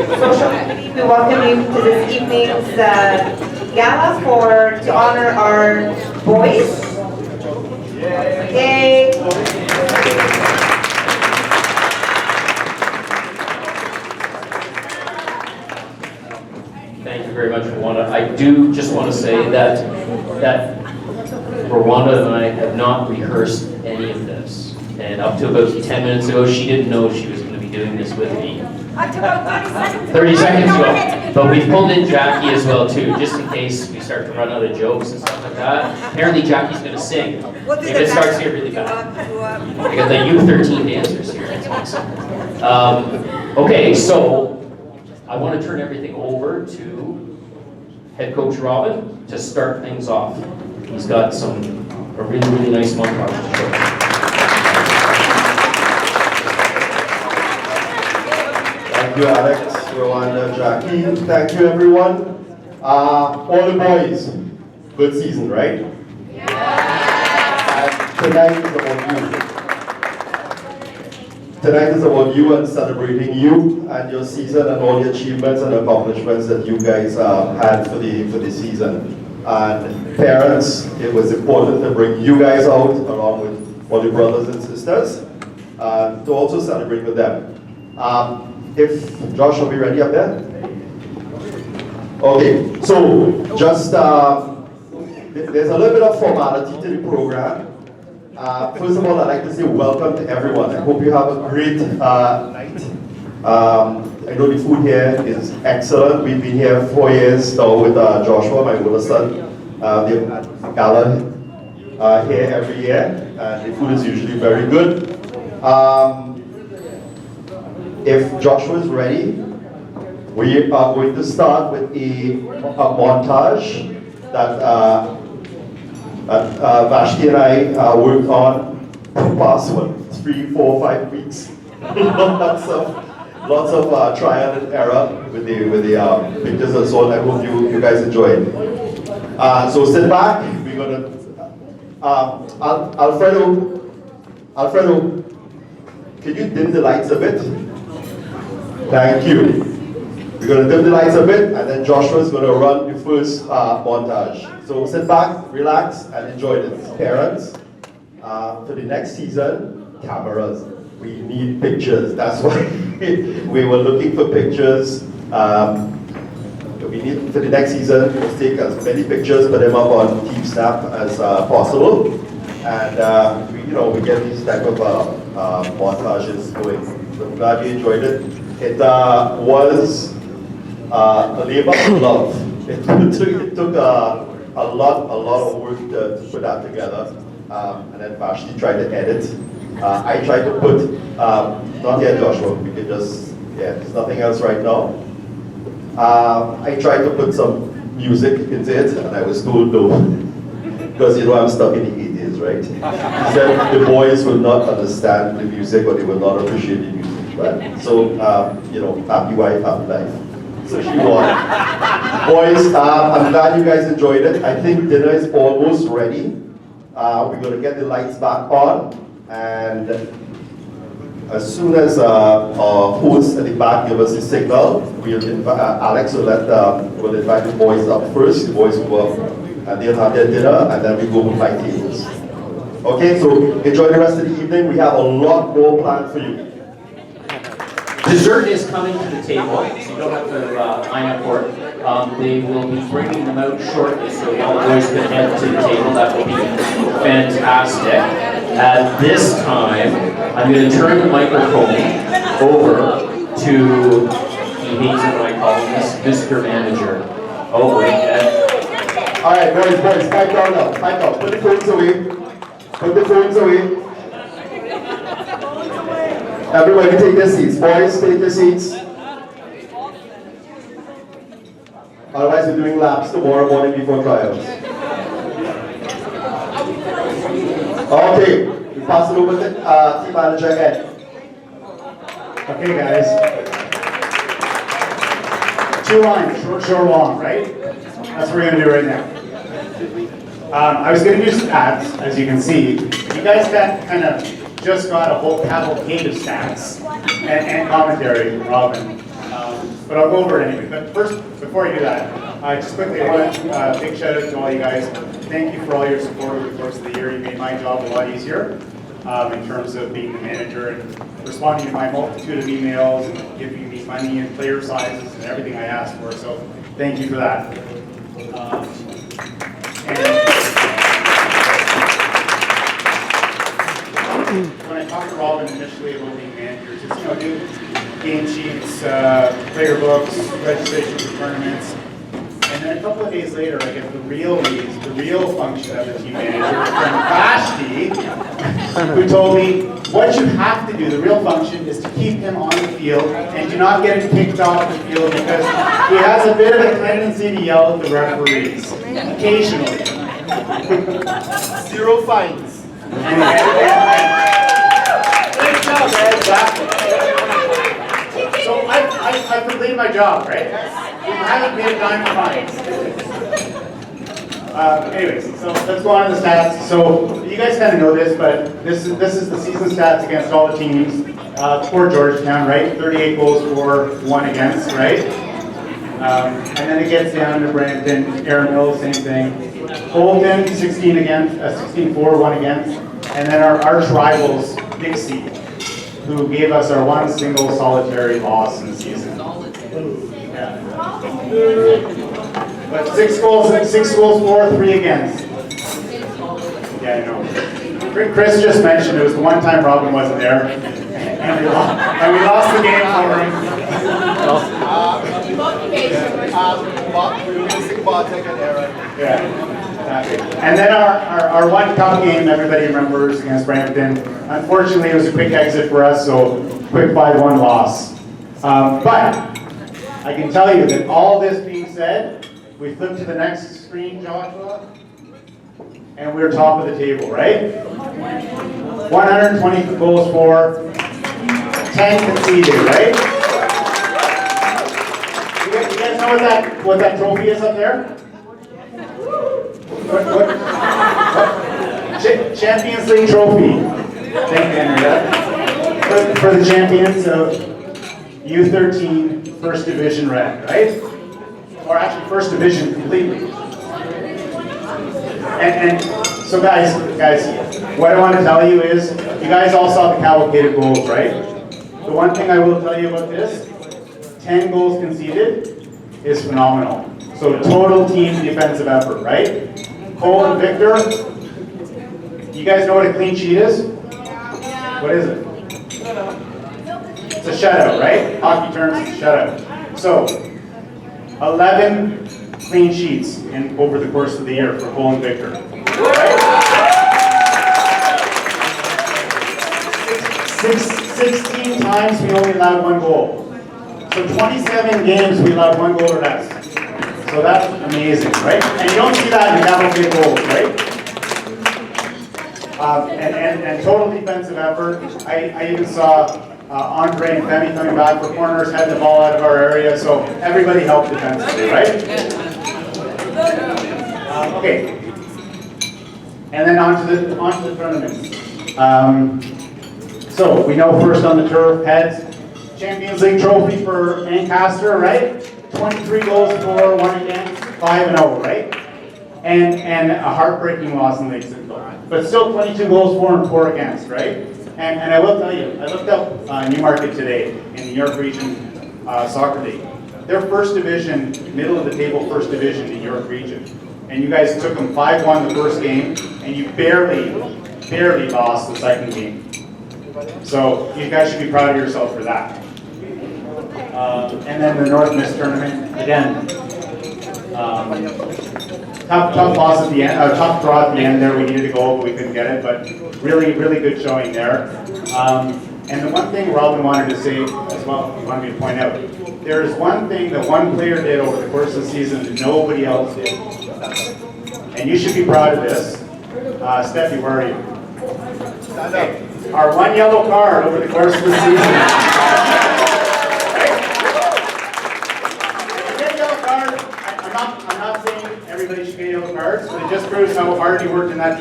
We welcome you to this evening's gala to honor our boys. Yay! Thank you very much, Rwanda. I do just want to say that Rwanda and I have not rehearsed any of this. And up to about 10 minutes ago, she didn't know she was going to be doing this with me. Up to about 30 seconds. 30 seconds ago. But we pulled in Jackie as well, too, just in case we start to run out of jokes and stuff like that. Apparently, Jackie's going to sing. If it starts here really bad. I got the BU13 dancers here. That's awesome. Okay, so I want to turn everything over to head coach Robin to start things off. He's got a really, really nice montage to show. Thank you, Alex, Rwanda, Jackie. Thank you, everyone. All the boys, good season, right? Yeah. Tonight is about you. Tonight is about you and celebrating you and your season and all the achievements and accomplishments that you guys had for the season. And parents, it was important to bring you guys out along with all your brothers and sisters to also celebrate with them. If Josh will be ready up there? Okay, so just there's a little bit of formality to the program. First of all, I'd like to say welcome to everyone. I hope you have a great night. I know the food here is excellent. We've been here 4 years now with Joshua, my older son. They've had Gala here every year, and the food is usually very good. If Joshua is ready, we are going to start with a montage that Vashti and I worked on for the past 3, 4, 5 weeks. lots of trial and error with the pictures and so on. I hope you guys enjoy it. So sit back. We're gonna Alfredo, can you dim the lights a bit? Thank you. We're going to dim the lights a bit, and then Joshua's going to run the first montage. So sit back, relax, and enjoy this. Parents, for the next season, cameras. We need pictures. That's why we were looking for pictures. We need, for the next season, we'll take as many pictures, put them up on Team Snap as possible. And we get these type of montages going. So I'm glad you enjoyed it. It was a labor of love. It took a lot of work to put that together. And then Vashti tried to edit. I tried to put, not yet Joshua, we could just, there's nothing else right now. I tried to put some music into it, and I was told no. Because I'm stuck in the 80s, right? He said the boys will not understand the music, or they will not appreciate the music. Right? So, happy wife, happy life. So she won. Boys, I'm glad you guys enjoyed it. I think dinner is almost ready. We're going to get the lights back on. And as soon as our host at the back give us the signal, we'll invite, Alex will will invite the boys up first. The boys will go up and they'll have their dinner, and then we go with my tables. Okay, so enjoy the rest of the evening. We have a lot more planned for you. Dessert is coming to the table, so you don't have to line up for it. They will be bringing them out shortly, so all the boys can head to the table. That will be fantastic. At this time, I'm going to turn the microphone over to, he hates it when I call him this, Mr. Manager. Oh, wait. All right, boys, pipe down now. Pipe down. Put the phones away. Put the phones away. Everybody take their seats. Boys, take your seats. Otherwise, we're doing laps tomorrow morning before trials. Okay, we pass it over to Team Manager Ed. Okay, guys. 2 lines, short, long, right? That's what we're going to do right now. I was going to do stats, as you can see. You guys kind of just got a whole cavalcade of stats and commentary, Robin. but I'll go over it anyway. But first, before I do that, just quickly, I want a big shout out to all you guys. Thank you for all your support over the course of the year. You made my job a lot easier in terms of being the manager and responding to my multitude of emails and giving me money and player sizes and everything I asked for. So thank you for that. When I talked to Robin initially about being managers, it's, do game sheets, player books, registration for tournaments. And then a couple of days later, I get the real function of the team manager from Vashti, who told me, what you have to do, the real function, is to keep him on the field and do not get him kicked off the field because he has a bit of a tendency to yell at the referees, occasionally. 0 fines. So I completed my job, right? I haven't paid a dime fines. Anyways, so let's go on to the stats. So you guys kind of know this, but this is the season stats against all the teams for Georgetown, right? 38 goals for, 1 against, right? And then it gets down to Brampton, Air Mills, same thing. Bolton, 16 against, 16-4, 1 against. And then our arch rivals, Dixie, who gave us our one single solitary loss in the season. Yeah. But 6 goals for, 3 against. Yeah, I know. Chris just mentioned it was the one time Robin wasn't there, and we lost the game for him. Yeah. And then our one cup game, everybody remembers, against Brampton. Unfortunately, it was a quick exit for us, so quick 5-1 loss. But I can tell you that all this being said, we flip to the next screen, Joshua, and we're top of the table, right? 120 goals for, 10 conceded, right? You guys know what that trophy is up there? What? Champions League trophy. Thank you, Henrietta. For the champions of U13 First Division Red, right? Or actually First Division completely. And so guys, what I want to tell you is, you guys all saw the cavalcade of goals, right? The one thing I will tell you about this, 10 goals conceded is phenomenal. So total team defensive effort, right? Cole and Victor, you guys know what a clean sheet is? What is it? It's a shutout, right? Hockey terms, it's a shutout. So, 11 clean sheets over the course of the year for Cole and Victor. Right? 16 times we only allowed 1 goal. So 27 games we allowed 1 goal or less. So that's amazing, right? And you don't see that in cavalcade goals, right? And total defensive effort. I even saw Andre and Femi coming back for corners, had the ball out of our area, so everybody helped defensively, right? Okay. And then on to the tournament. So we know first on the turf, heads, Champions League trophy for Ancaster, right? 23 goals for, 1 against, 5-0, right? And a heartbreaking loss in Lake Simcoe. But still 22 goals for and 4 against, right? And I will tell you, I looked up Newmarket today in the New York Region Soccer League. They're first division, middle of the table first division in New York Region. And you guys took them 5-1 the first game, and you barely lost the second game. So you guys should be proud of yourself for that. And then the North Miss tournament, again, tough loss at the end, tough draw at the end there. We needed to go, but we couldn't get it. But really good showing there. And the one thing Robin wanted to say as well, he wanted me to point out, there is one thing that one player did over the course of the season that nobody else did. And you should be proud of this. Steffi, where are you? Stand up. Our 1 yellow card over the course of the season. I'm not saying everybody should get yellow cards, but it just proves how hard you worked in that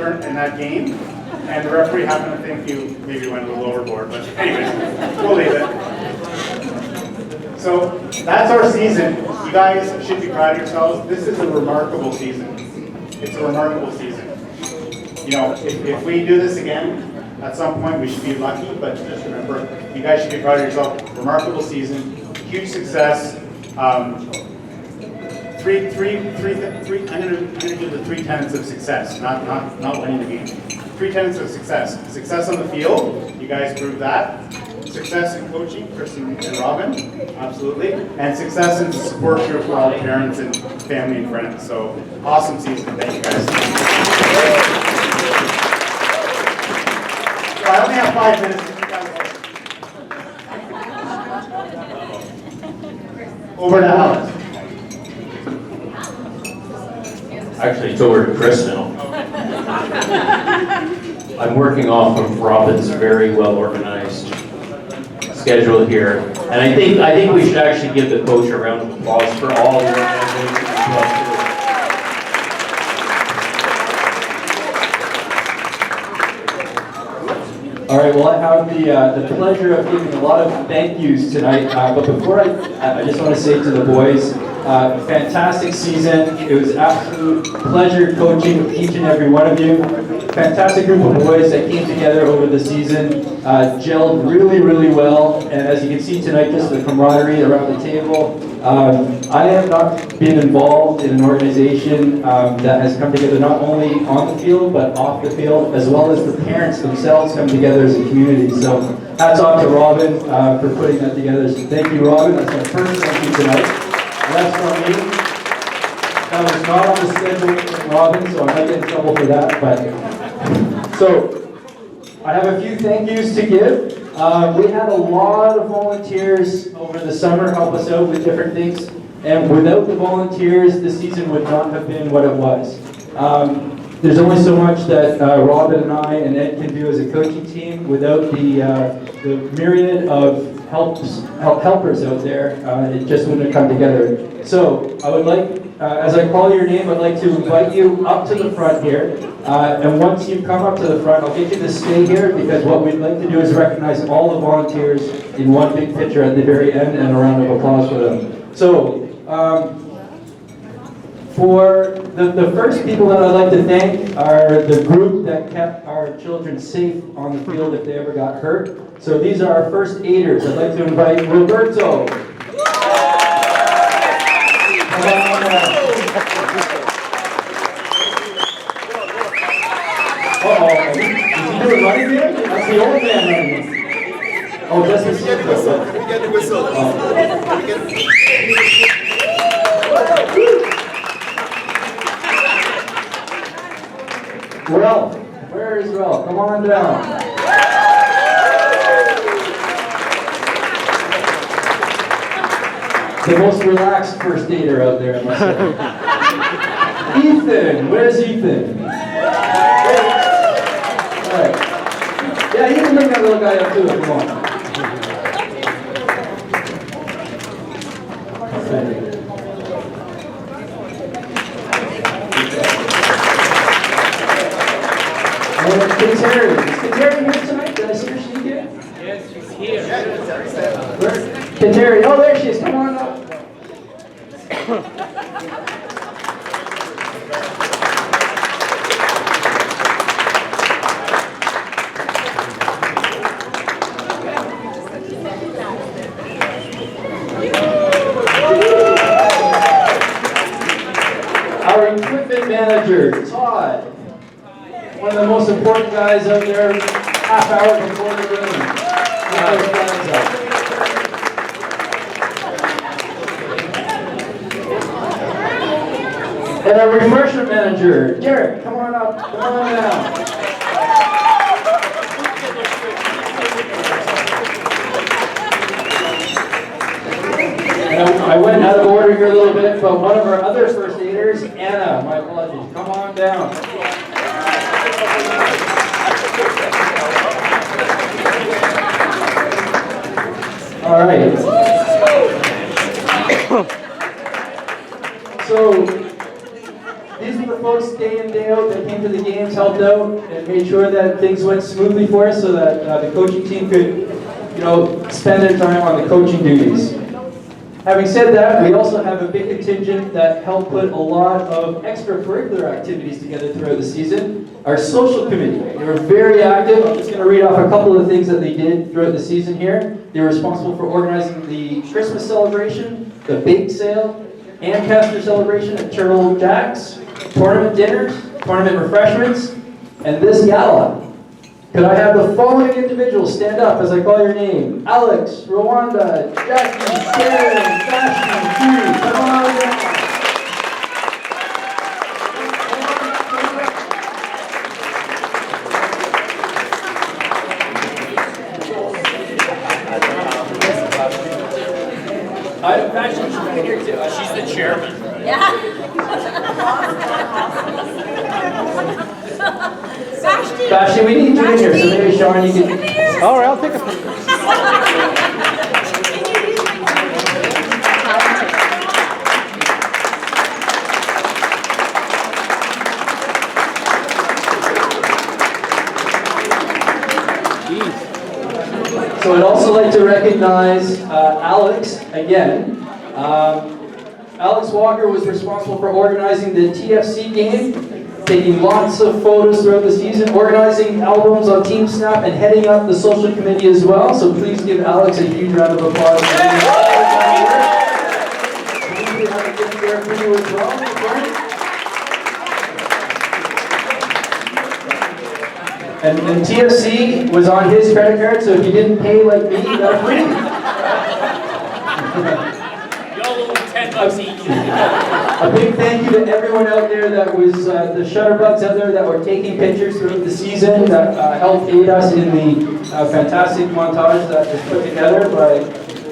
game. And the referee happened to think you maybe went a little overboard, but anyways, we'll leave it. So that's our season. You guys should be proud of yourselves. This is a remarkable season. It's a remarkable season. You know, if we do this again, at some point we should be lucky, but just remember, you guys should be proud of yourself. Remarkable season, huge success. I'm gonna do the 3 tenets of success, not winning the game. 3 tenets of success. Success on the field, you guys proved that. Success in coaching, Kristen and Robin, absolutely. And success in the support group for all the parents and family and friends. So, awesome season, thank you guys. So I only have 5 minutes. Over to Alex. Actually, it's over to Chris now. I'm working off of Robin's very well-organized schedule here. And I think we should actually give the coach a round of applause for all the organization as well, too. All right, well, I have the pleasure of giving a lot of thank yous tonight. But before I just want to say to the boys, fantastic season. It was absolute pleasure coaching each and every one of you. Fantastic group of boys that came together over the season, gelled really, really well. And as you can see tonight, just the camaraderie around the table. I have not been involved in an organization that has come together not only on the field, but off the field, as well as the parents themselves come together as a community. So hats off to Robin for putting that together. So thank you, Robin. That's my first thank you tonight. And that's from me. That was not on the schedule from Robin, so I might get in trouble for that. But so I have a few thank yous to give. We had a lot of volunteers over the summer help us out with different things, and without the volunteers, the season would not have been what it was. There's only so much that Robin and I and Ed can do as a coaching team without the myriad of helpers out there. It just wouldn't have come together. So I would like, as I call your name, I'd like to invite you up to the front here. And once you come up to the front, I'll get you to stay here because what we'd like to do is recognize all the volunteers in one big picture at the very end and a round of applause for them. So, for the first people that I'd like to thank are the group that kept our children safe on the field if they ever got hurt. So these are our first aiders. I'd like to invite Roberto. Come on down. Uh-oh. Is he doing running there? That's the old man running. Oh, just the whistle. Let me get the whistle. Ralph, where is Ralph? Come on down. The most relaxed first aider out there, I must say. Ethan, where's Ethan? All right. Yeah, you can bring that little guy up too if you want. Okay. Terry. Is Terry here tonight? Did I see her sneak in? Yes, she's here. Where? Terry, oh there she is. Come on up. Our equipment manager, Todd. One of the most important guys out there, half hour before the game. And our refreshment manager, Derek, come on up, come on down. And I went out of order here a little bit, but one of our other first aiders, Anna, my apologies, come on down. All right. So these are the folks day in, day out that came to the games, helped out, and made sure that things went smoothly for us so that the coaching team could, spend their time on the coaching duties. Having said that, we also have a big contingent that helped put a lot of extracurricular activities together throughout the season. Our social committee, they were very active. I'm just going to read off a couple of the things that they did throughout the season here. They were responsible for organizing the Christmas celebration, the bake sale, Ancaster celebration at Turtle Jack's, tournament dinners, tournament refreshments, and this gala. Could I have the following individuals stand up as I call your name? Alex, Rwanda, Jackie, Karen, Fashion, Judy, come on down. Fashion, she's right here too. She's the chairman. Yeah. Fashion, we need you in here, so maybe Sean, you can. All right, I'll take a picture. So I'd also like to recognize Alex again. Alex Walker was responsible for organizing the TFC game, taking lots of photos throughout the season, organizing albums on Team Snap, and heading up the social committee as well. So please give Alex a huge round of applause. We have a gift there for you as well. And TFC was on his credit card, so if you didn't pay like me, you got free. Y'all owe me $10 each. A big thank you to everyone out there that was, the shutterbugs out there that were taking pictures throughout the season, that helped aid us in the fantastic montage that was put together by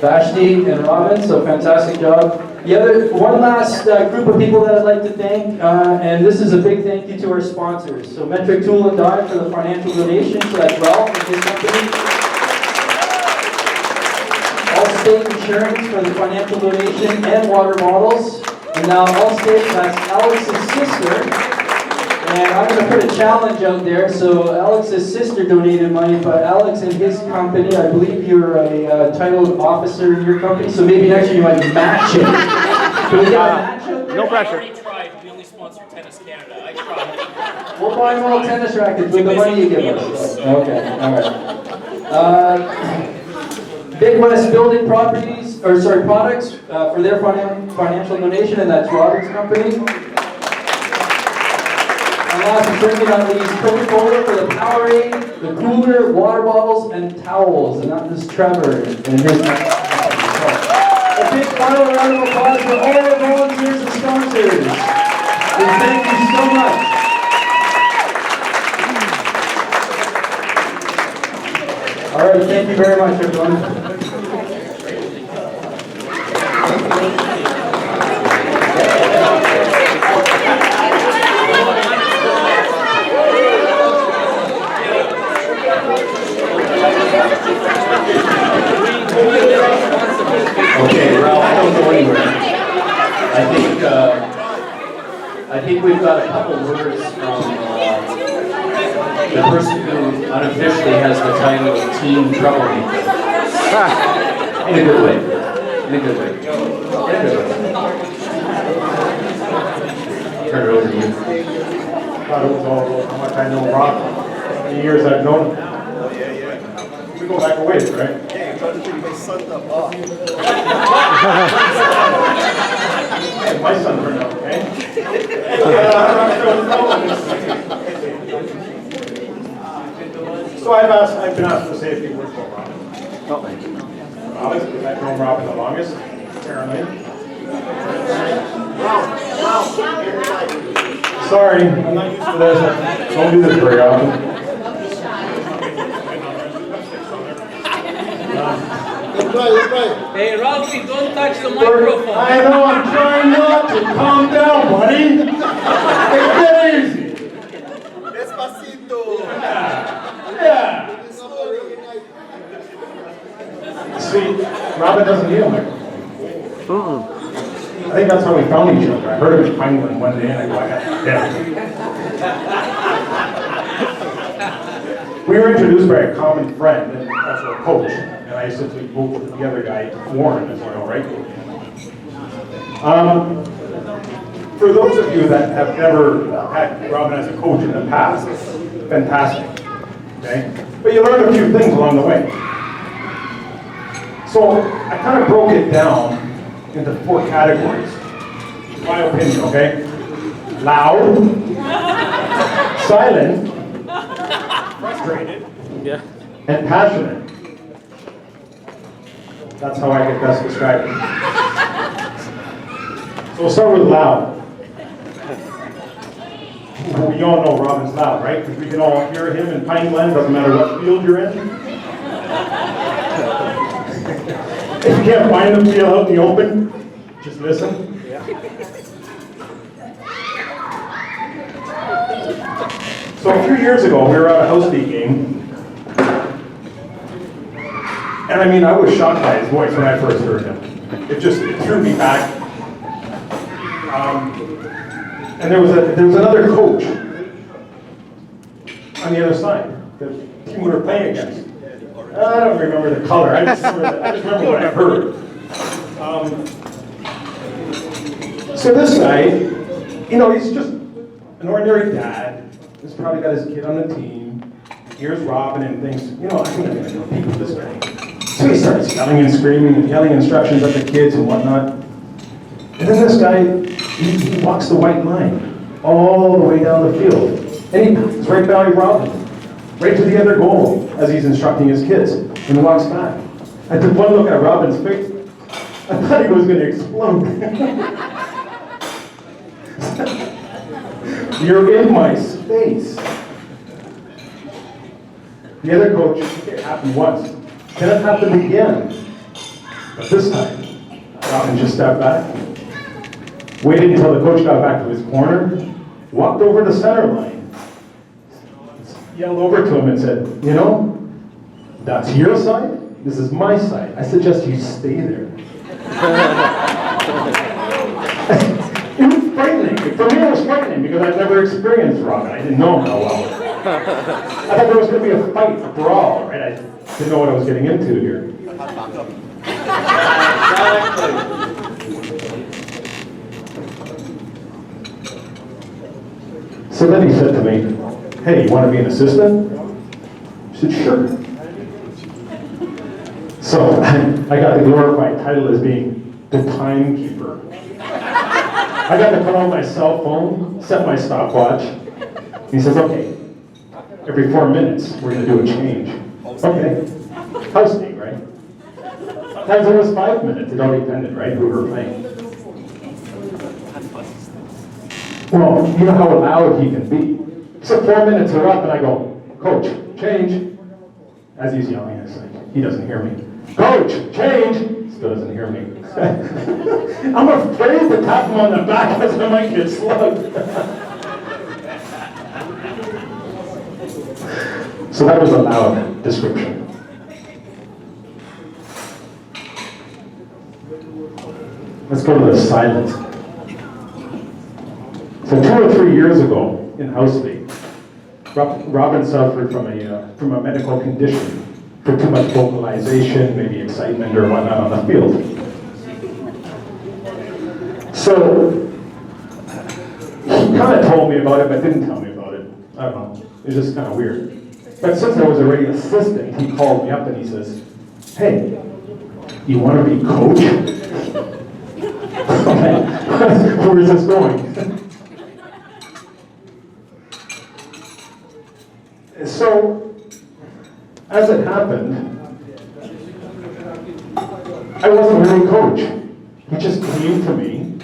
Vashti and Robin, so fantastic job. One last group of people that I'd like to thank, and this is a big thank you to our sponsors. So Metric Tool and Die for the financial donation, so that's Ralph and his company. Allstate Insurance for the financial donation and water bottles. And now Allstate, that's Alex's sister. And I'm going to put a challenge out there. So Alex's sister donated money, but Alex and his company, I believe you're a titled officer in your company, so maybe next year you might match it. Can we get a match out there? No pressure. I already tried. We only sponsor Tennis Canada. I tried. We'll buy them all tennis rackets with the money you give us. Okay, all right. Big West Building Products for their financial donation, and that's Robin's company. And last but certainly not least, Coca-Cola for the Powerade, the cooler, water bottles, and towels. And that is Trevor and his company. A big final round of applause for all our volunteers and sponsors. And thank you so much. All right, thank you very much, everyone. Okay, Ralph, I don't go anywhere. I think we've got a couple words from the person who unofficially has the title of Team Troublemaker. In a good way. In a good way. In a good way. Turn it over to you. Thought it was all about how much I know Rob, how many years I've known him. We go back a ways, right? My son turned out okay. So I've been asked to say a few words about Rob. Robin, because I've known Robin the longest, apparently. Sorry, I'm not used to this. I don't do this very often. Hey, Ralphie, don't touch the microphone. I know, I'm trying not to. Calm down, buddy. Take it easy. Despacito. Yeah. See, Robin doesn't need a microphone. I think that's how we found each other. I heard him in Pineland one day and I go, I got dead. We were introduced by a common friend and also a coach. And I essentially moved with the other guy, Warren, as well, right? For those of you that have never had Robin as a coach in the past, fantastic, okay? But you learn a few things along the way. So I kind of broke it down into 4 categories, in my opinion, okay? Loud, silent, frustrated, and passionate. That's how I could best describe it. So we'll start with loud. We all know Robin's loud, right? Because we can all hear him in Pineland, doesn't matter what field you're in. If you can't find the field out in the open, just listen. So a few years ago, we were at a house league game. And I mean, I was shocked by his voice when I first heard him. It threw me back. And there was another coach on the other side, the team we were playing against. I don't remember the color. I just remember what I heard. So this guy, he's just an ordinary dad. He's probably got his kid on the team. Here's Robin and thinks, I think I'm going to compete with this guy. So he starts yelling and screaming and yelling instructions at the kids and whatnot. And then this guy, he walks the white line all the way down the field. And he passes right by Robin, right to the other goal as he's instructing his kids, and walks back. I took one look at Robin's face. I thought he was going to explode. You're in my space. The other coach, it happened once. Can it happen again? But this time, Robin just stepped back, waited until the coach got back to his corner, walked over the center line, yelled over to him and said, that's your side, this is my side. I suggest you stay there. It was frightening. For me, it was frightening because I'd never experienced Robin. I didn't know him that well. I thought there was going to be a fight, a brawl, right? I didn't know what I was getting into here. So then he said to me, hey, you want to be an assistant? I said, sure. So I got the glorified title as being the timekeeper. I got to put on my cell phone, set my stopwatch. He says, okay, every 4 minutes, we're going to do a change. Okay, house league, right? Sometimes it was 5 minutes, it all depended, right, who we were playing. Well, you know how loud he can be. So 4 minutes are up and I go, coach, change. As he's yelling, I say, he doesn't hear me. Coach, change. Still doesn't hear me. I'm afraid to tap him on the back because I might get slugged. So that was a loud description. Let's go to the silence. So 2 or 3 years ago in house league, Robin suffered from a medical condition for too much vocalization, maybe excitement or whatnot on the field. So he kind of told me about it, but didn't tell me about it. I don't know. It was just kind of weird. But since I was already assistant, he called me up and he says, hey, you want to be coach? Where is this going? So, as it happened, I wasn't really a coach. He just came to me,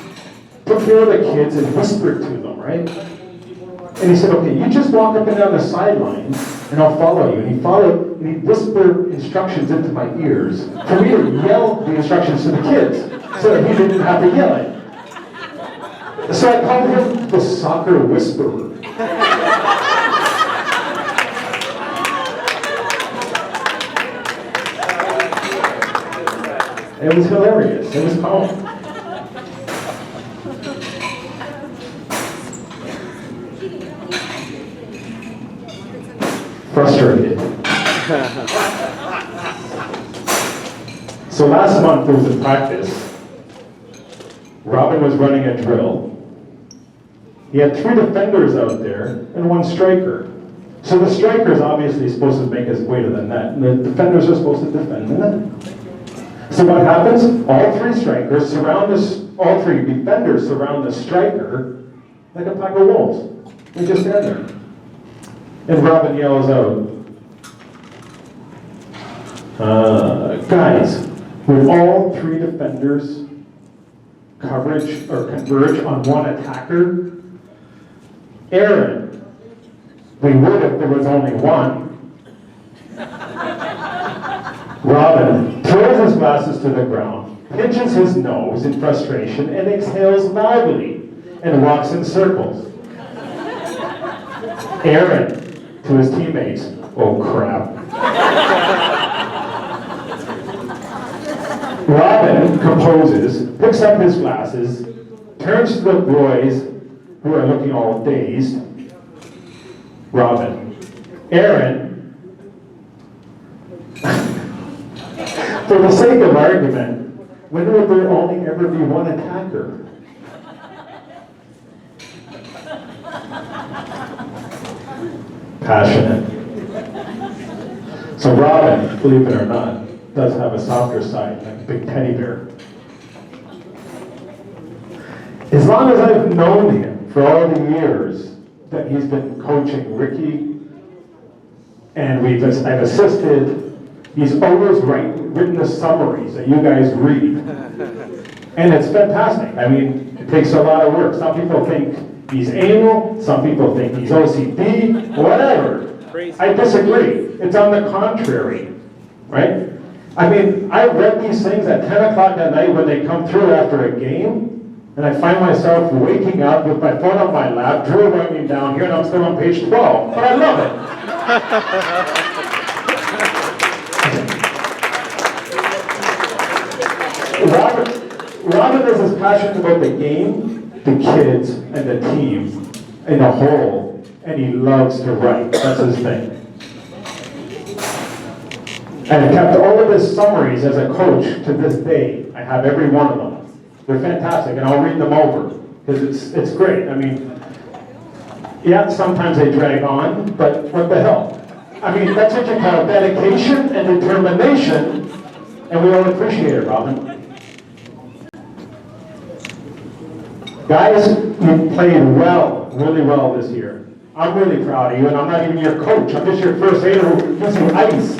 took care of the kids and whispered to them, right? And he said, okay, you just walk up and down the sideline and I'll follow you. And he followed, and he whispered instructions into my ears for me to yell the instructions to the kids so that he didn't have to yell it. So I called him the soccer whisperer. It was hilarious. It was calm. Frustrated. So last month there was a practice, Robin was running a drill. He had 3 defenders out there and 1 striker. So the striker is obviously supposed to make his way to the net, and the defenders are supposed to defend the net. So what happens? All 3 strikers surround all 3 defenders surround the striker like a pack of wolves. They just stand there. And Robin yells out, guys, with all 3 defenders coverage or converge on 1 attacker, Aaron, we would if there was only 1. Robin throws his glasses to the ground, pinches his nose in frustration, and exhales loudly and walks in circles. Aaron, to his teammates, oh crap. Robin composes, picks up his glasses, turns to the boys who are looking all dazed. Robin, Aaron, for the sake of argument, when would there only ever be 1 attacker? Passionate. So Robin, believe it or not, does have a softer side, like a big teddy bear. As long as I've known him for all the years that he's been coaching Ricky, and I've assisted, he's always written the summaries that you guys read. And it's fantastic. I mean, it takes a lot of work. Some people think he's anal, some people think he's OCD, whatever. I disagree. It's on the contrary, right? I mean, I read these things at 10 o'clock at night when they come through after a game, and I find myself waking up with my phone on my lap, drill writing down here, and I'm still on page 12. But I love it. Robin is as passionate about the game, the kids, and the team in a whole, and he loves to write. That's his thing. And I kept all of his summaries as a coach to this day. I have every one of them. They're fantastic, and I'll read them over, because it's great. I mean, yeah, sometimes they drag on, but what the hell? I mean, that's what you call dedication and determination, and we all appreciate it, Robin. Guys, you played well, really well this year. I'm really proud of you, and I'm not even your coach. I'm just your first aider who gives you ice.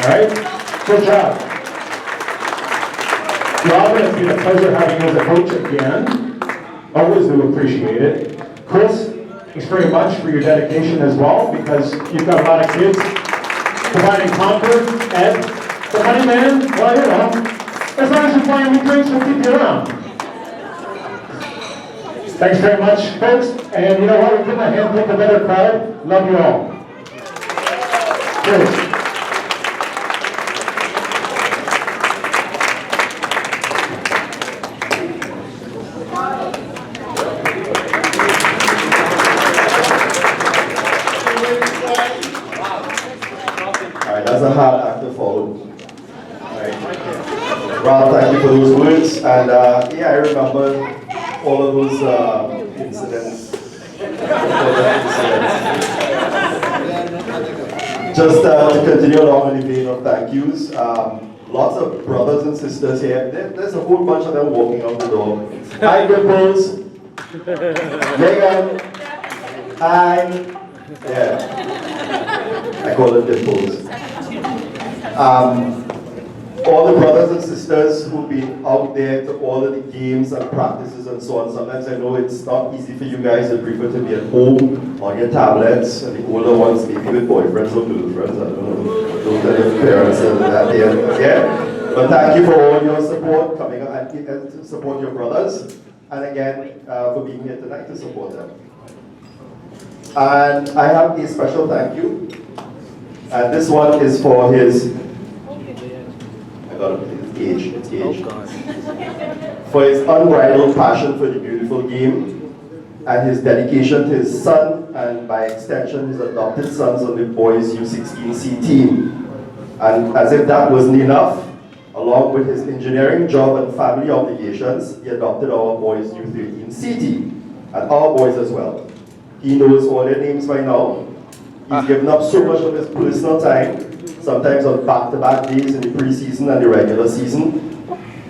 All right? Good job. Robin, it's been a pleasure having you as a coach again. Always do appreciate it. Chris, thanks very much for your dedication as well, because you've got a lot of kids providing comfort. Ed, the honey man, well, you know, as long as you're playing with drinks, we'll keep you around. Thanks very much, folks. And you know what? We couldn't have handpicked a better crowd. Love you all. Cheers. That's a hard act to follow. Right. Rob, thank you for those words. And yeah, I remember all of those incidents. Just to continue along in the vein of thank yous, lots of brothers and sisters here. There's a whole bunch of them walking out the door. Hi, Dimples. Megan. Hi. Yeah. I call them Dimples. All the brothers and sisters who've been out there to all of the games and practices and so on. Sometimes I know it's not easy for you guys to prefer to be at home on your tablets, and the older ones maybe with boyfriends or girlfriends, I don't know. Those are the parents and that there. Yeah. But thank you for all your support coming out and to support your brothers. And again, for being here tonight to support them. And I have a special thank you. And this one is for his, it's age. For his unbridled passion for the beautiful game and his dedication to his son and by extension his adopted sons on the boys U13C team. And as if that wasn't enough, Along with his engineering job and family obligations, he adopted our boys BU13C team, and our boys as well. He knows all their names by now. He's given up so much of his personal time, sometimes on back-to-back days in the preseason and the regular season,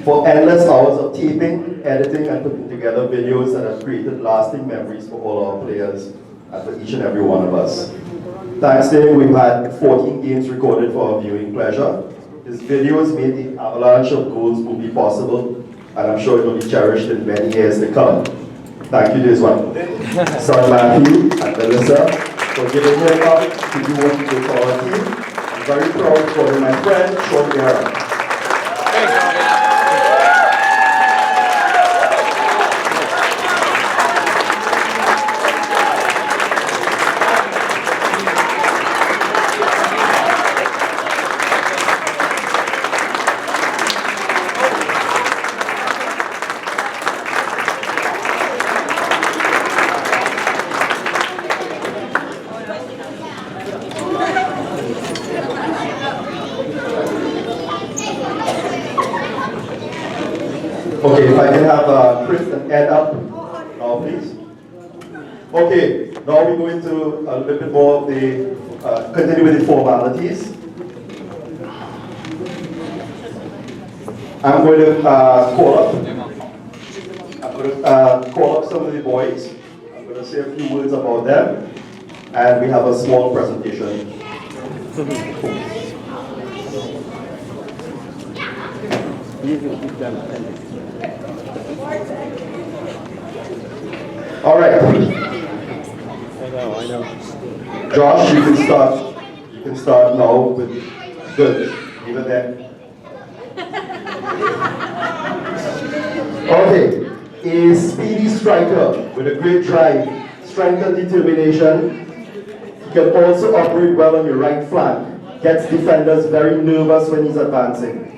for endless hours of taping, editing, and putting together videos that have created lasting memories for all our players and for each and every one of us. Thanks to him, we've had 14 games recorded for our viewing pleasure. His videos made the avalanche of goals movie possible, and I'm sure it will be cherished in many years to come. Thank you to his wife, son Matthew and Melissa, for giving him up to do what he did for our team. I'm very proud for my friend, Sean Guerra. Okay, if I can have Chris and Ed up now, please. Okay, now we go into a little bit more of the, continue with the formalities. I'm going to call up some of the boys. I'm going to say a few words about them, and we have a small presentation. All right. I know. Josh, you can start. You can start now with good. Leave it there. Okay. A speedy striker with a great drive, strength and determination. He can also operate well on your right flank. Gets defenders very nervous when he's advancing.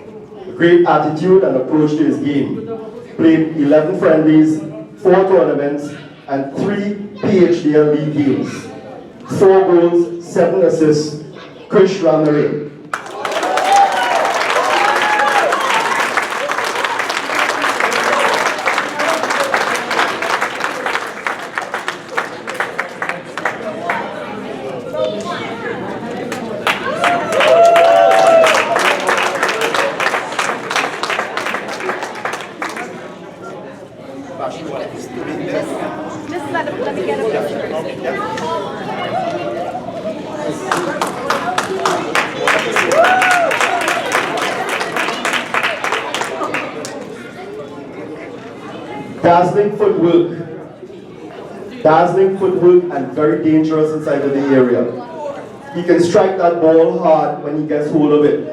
Great attitude and approach to his game. Played 11 friendlies, 4 tournaments, and 3 PHDL league games. 4 goals, 7 assists. Krish Ramare. Just let me get a picture. Dazzling footwork and very dangerous inside of the area. He can strike that ball hard when he gets hold of it.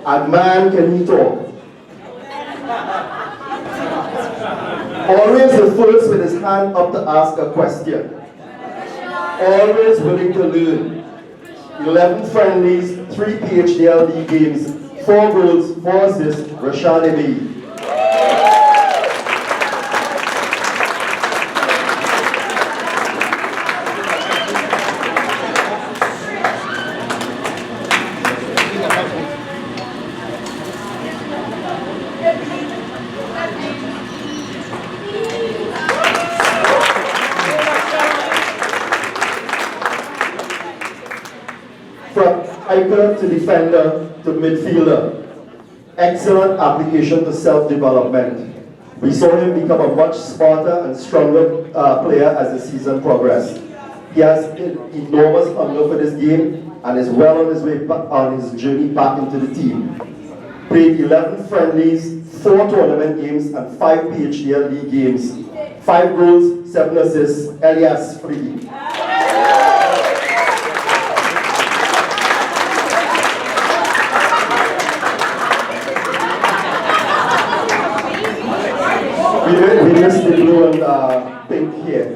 And man, can he talk. Always the first with his hand up to ask a question. Always willing to learn. 11 friendlies, 3 PHDL league games, 4 goals, 4 assists, Rashad Ebi. From striker to defender to midfielder. Excellent application to self-development. We saw him become a much smarter and stronger player as the season progressed. He has enormous hunger for this game and is well on his way back on his journey back into the team. Played 11 friendlies, 4 tournament games, and 5 PHDL league games. 5 goals, 7 assists, Elias Free. We missed the blue and pink here.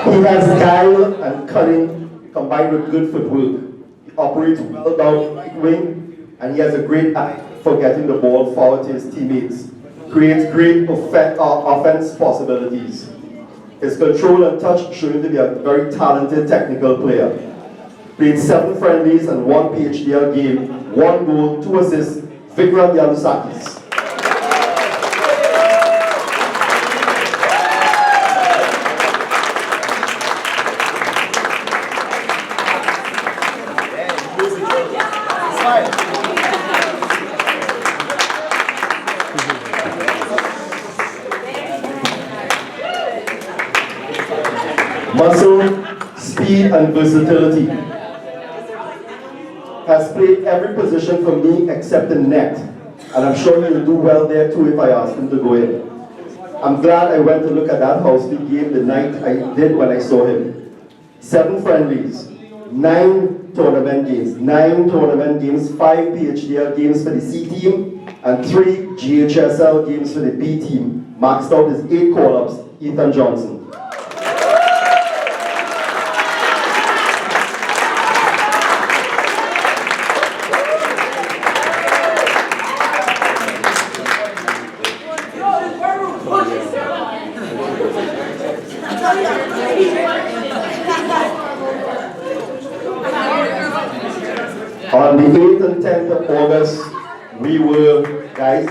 He has guile and cunning combined with good footwork. He operates well down the right wing, and he has a great eye for getting the ball forward to his teammates. Creates great offense possibilities. His control and touch show him to be a very talented technical player. Played 7 friendlies and 1 PHDL game, 1 goal, 2 assists, Vikram Yanusakis. Muscle, speed, and versatility. Has played every position for me except the net. And I'm sure he will do well there too if I ask him to go in. I'm glad I went to look at that house league game the night I did when I saw him. 7 friendlies, 9 tournament games, 5 PHDL games for the C team, and 3 GHSL games for the B team. Maxed out his 8 call-ups, Ethan Johnson. On the 8th and 10th of August, we were, guys,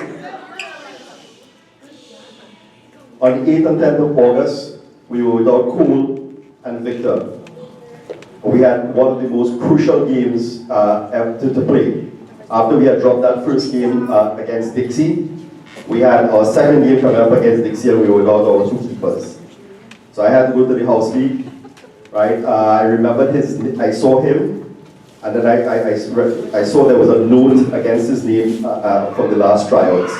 on the 8th and 10th of August, we were without Cole and Victor. We had one of the most crucial games ever to play. After we had dropped that first game against Dixie, we had our second game coming up against Dixie and we were without our 2 keepers. So I had to go to the house league, right? I remembered I saw him, and then I saw there was a note against his name from the last tryouts.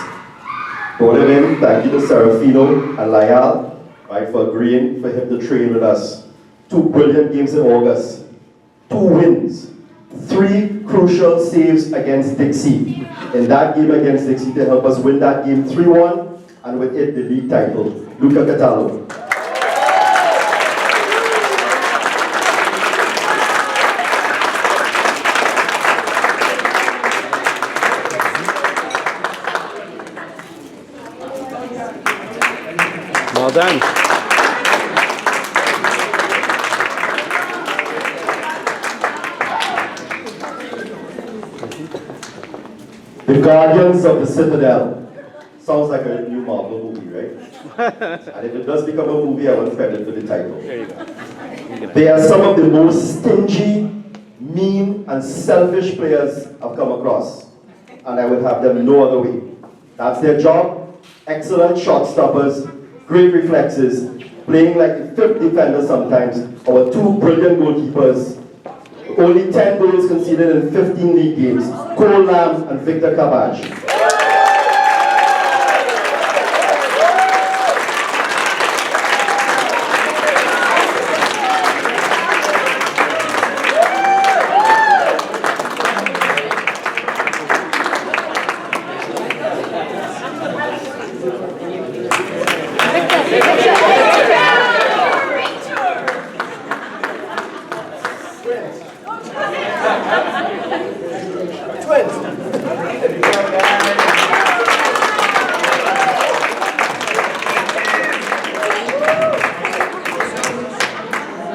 Brought him in, thank you to Serafino and Lyal, right, for agreeing for him to train with us. 2 brilliant games in August, 2 wins, 3 crucial saves against Dixie. In that game against Dixie to help us win that game 3-1, and with it the league title. Luca Cataldo. Well done. The Guardians of the Citadel. Sounds like a new Marvel movie, right? And if it does become a movie, I want credit for the title. There you go. They are some of the most stingy, mean, and selfish players I've come across. And I would have them no other way. That's their job. Excellent shot stoppers, great reflexes, playing like the 5th defender sometimes, our 2 brilliant goalkeepers. Only 10 goals conceded in 15 league games. Cole Lamb and Victor Cabbage.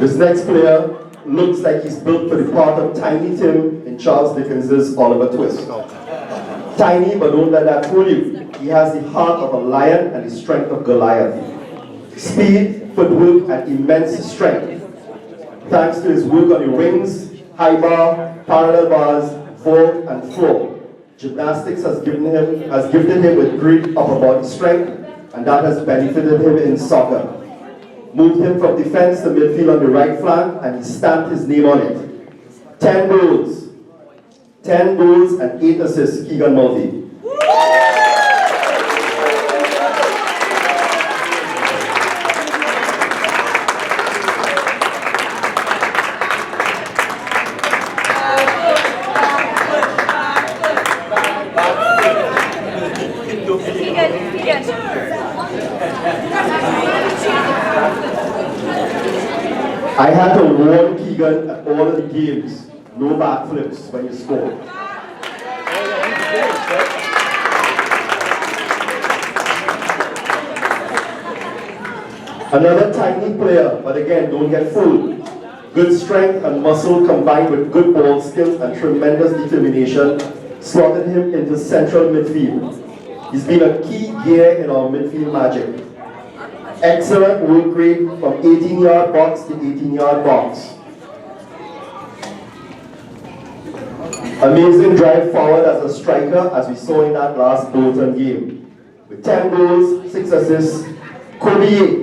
This next player looks like he's built for the part of Tiny Tim in Charles Dickens's Oliver Twist. Tiny, but don't let that fool you. He has the heart of a lion and the strength of Goliath. Speed, footwork, and immense strength. Thanks to his work on the rings, high bar, parallel bars, vault, and floor. Gymnastics has gifted him with great upper body strength, and that has benefited him in soccer. Moved him from defense to midfield on the right flank, and he stamped his name on it. 10 goals. 10 goals and 8 assists, Keegan Mulvey. I had to warn Keegan at all of the games no backflips when you score. Another tiny player, but again, don't get fooled. Good strength and muscle combined with good ball skills and tremendous determination slotted him into central midfield. He's been a key gear in our midfield magic. Excellent work rate from 18-yard box to 18-yard box. Amazing drive forward as a striker, as we saw in that last Bolton game. With 10 goals, 6 assists, Kobe.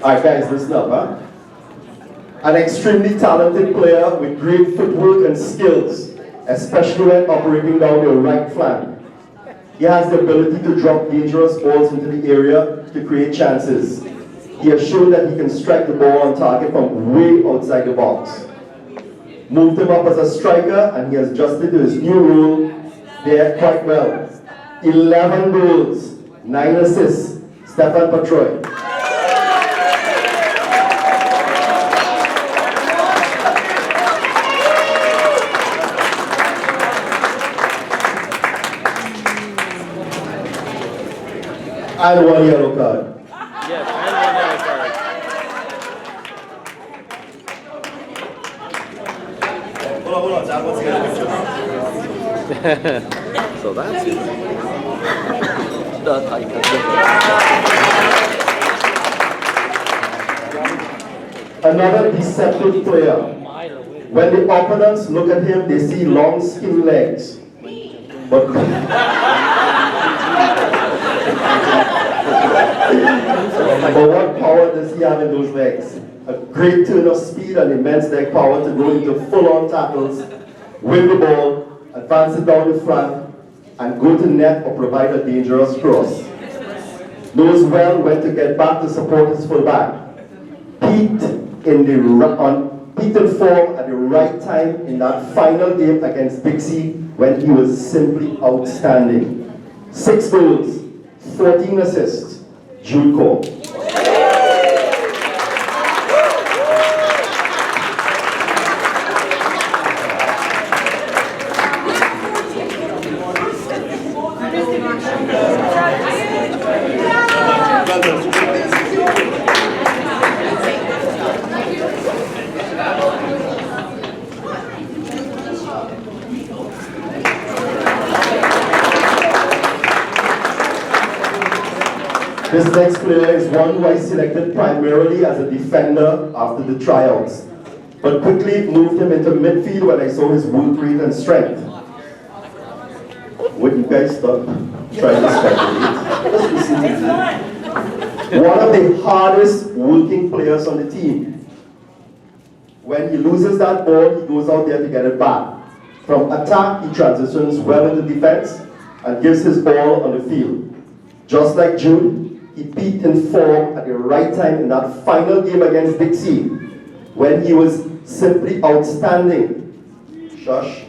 Alright guys, listen up, huh? An extremely talented player with great footwork and skills, especially when operating down the right flank. He has the ability to drop dangerous balls into the area to create chances. He has shown that he can strike the ball on target from way outside the box. Moved him up as a striker and he has adjusted to his new role there quite well. 11 goals, 9 assists, Stefan Patroy. And 1 yellow card. Yes, and 1 yellow card. Hold on, Jack, let's get a picture. So that's it. Another deceptive player. When the opponents look at him, they see long, skinny legs. But what power does he have in those legs? A great turn of speed and immense leg power to go into full-on tackles, win the ball, advance it down the front, and go to net or provide a dangerous cross. Knows well when to get back to support his fullback. Peaked in form at the right time in that final game against Dixie when he was simply outstanding. 6 goals, 14 assists, Jude Cole. This next player is one who I selected primarily as a defender after the tryouts, but quickly moved him into midfield when I saw his work rate and strength. Would you guys stop trying to speculate? One of the hardest working players on the team. When he loses that ball, he goes out there to get it back. From attack, he transitions well into defense and gives his ball on the field. Just like Jude, he peaked in form at the right time in that final game against Dixie, when he was simply outstanding. Shush.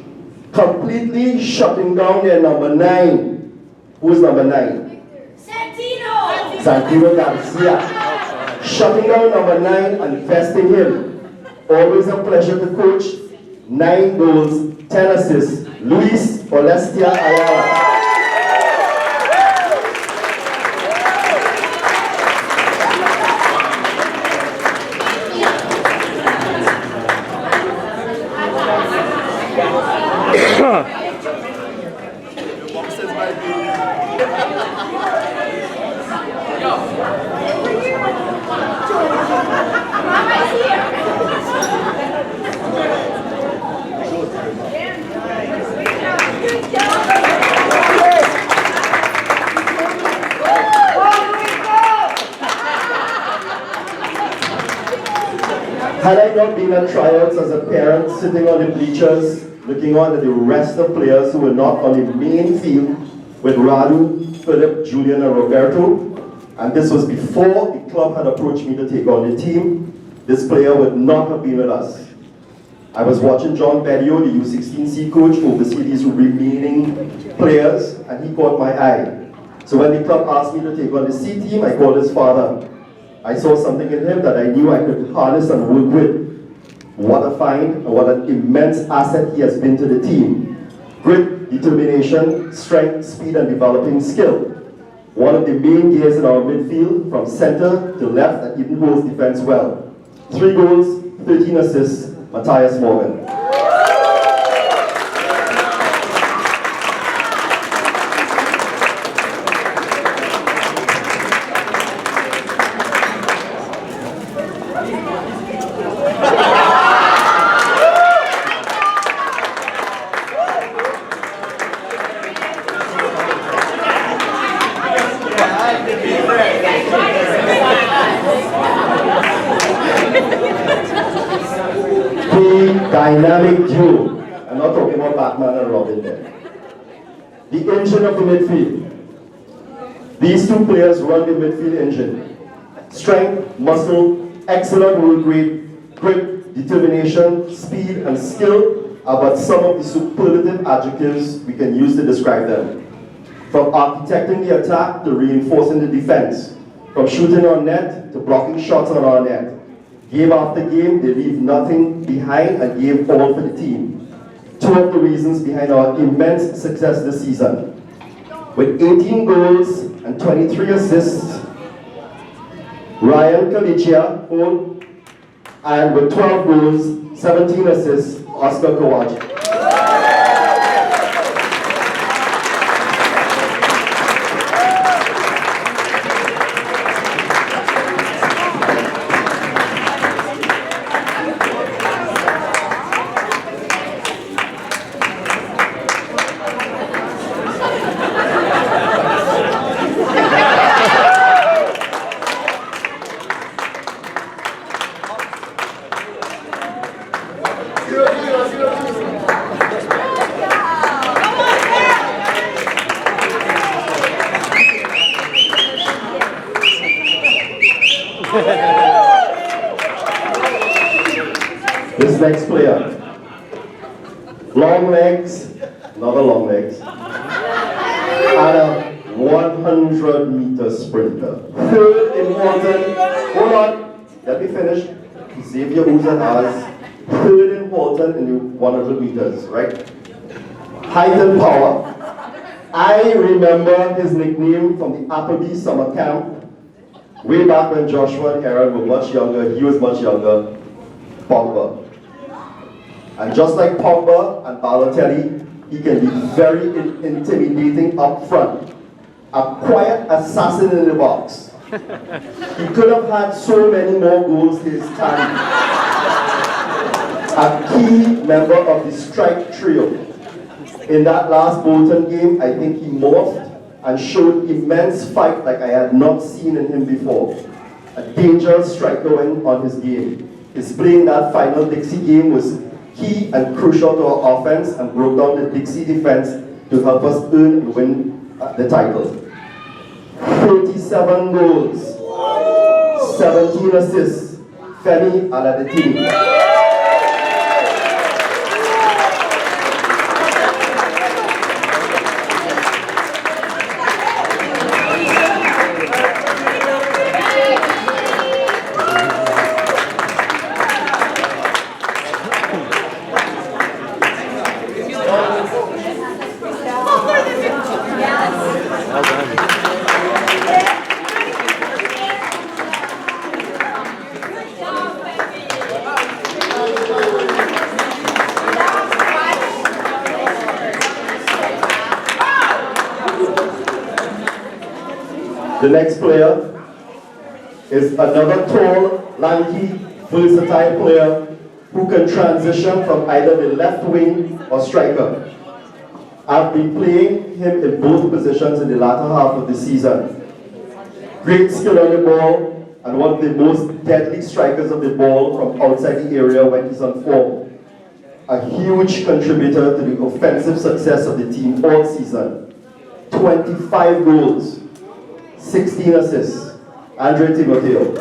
Completely shutting down their number 9. Who's number 9? Santino Garcia. Shutting down number 9 and vesting him. Always a pleasure to coach. 9 goals, 10 assists. Luis Olestia Ayala. Had I not been at tryouts as a parent sitting on the bleachers, looking on at the rest of players who were not on the main field with Radu, Philip, Julian, and Roberto. And this was before the club had approached me to take on the team. This player would not have been with us. I was watching John Bedio, the U13C coach, oversee these remaining players, and he caught my eye. So when the club asked me to take on the C team, I called his father. I saw something in him that I knew I could harness and work with. What a find and what an immense asset he has been to the team. Grit, determination, strength, speed, and developing skill. One of the main gears in our midfield, from center to left, and even holds defense well. 3 goals, 13 assists, Matthias Morgan. Dynamic duo. I'm not talking about Batman and Robin there. The engine of the midfield. These two players run the midfield engine. Strength, muscle, excellent work rate, grit, determination, speed, and skill are but some of the superlative adjectives we can use to describe them. From architecting the attack to reinforcing the defense. From shooting on net to blocking shots on our net. Game after game, they leave nothing behind and gave all for the team. 2 of the reasons behind our immense success this season. With 18 goals and 23 assists, Ryan Kalichia, and with 12 goals, 17 assists, Oscar Kawaji. This next player, long legs, another long legs, and a 100-meter sprinter. Third important, hold on, let me finish. Xavier Uza has third important in the 100 meters, right? Height and power. I remember his nickname from the Appleby summer camp, way back when Joshua and Aaron were much younger, he was much younger, Pogba. And just like Pogba and Balotelli, he can be very intimidating up front. A quiet assassin in the box. He could have had so many more goals this time. A key member of the strike trio. In that last Bolton game, I think he morphed and showed immense fight like I had not seen in him before. A dangerous striker when on his game. His play in that final Dixie game was key and crucial to our offense and broke down the Dixie defense to help us earn and win the title. 37 goals, 17 assists, Femi Aladetini. The next player is another tall, lanky, versatile player who can transition from either the left wing or striker. I've been playing him in both positions in the latter half of the season. Great skill on the ball and one of the most deadly strikers of the ball from outside the area when he's on form. a huge contributor to the offensive success of the team all season. 25 goals, 16 assists. Andre Timoteo.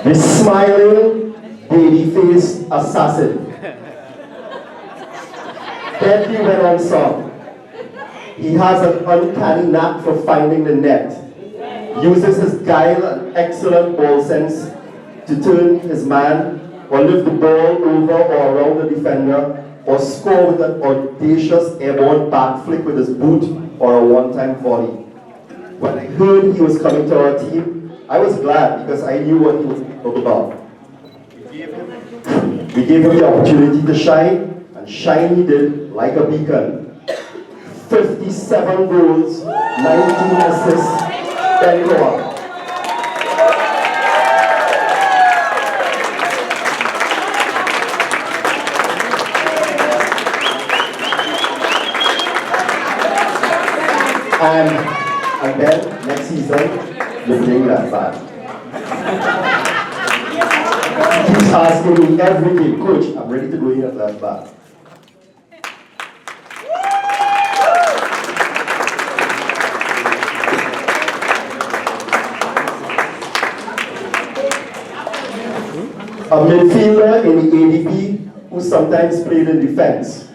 The smiling, baby-faced assassin. Deadly when on song. He has an uncanny knack for finding the net. Uses his guile and excellent ball sense to turn his man or lift the ball over or around the defender or score with an audacious airborne back flick with his boot or a one-time volley. When I heard he was coming to our team, I was glad because I knew what he was all about. We gave him the opportunity to shine, and shine he did like a beacon. 57 goals, 19 assists, 10 goals. And then next season, you're playing that back. He keeps asking me every game, Coach, I'm ready to go in at left back. A midfielder in the ADP who sometimes played in defense.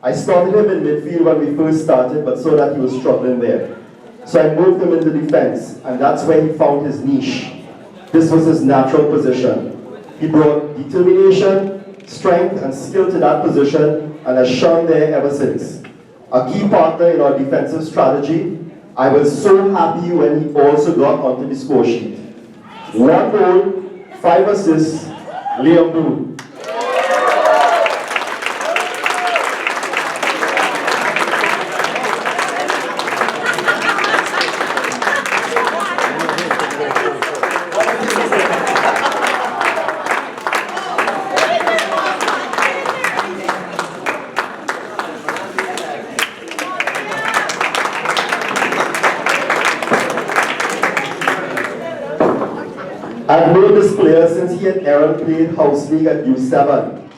I started him in midfield when we first started, but saw that he was struggling there. So I moved him into defense, and that's where he found his niche. This was his natural position. He brought determination, strength, and skill to that position, and has shone there ever since. A key partner in our defensive strategy, I was so happy when he also got onto the score sheet. 1 goal, 5 assists, Liam Boone. I've known this player since he and Aaron played house league at U7.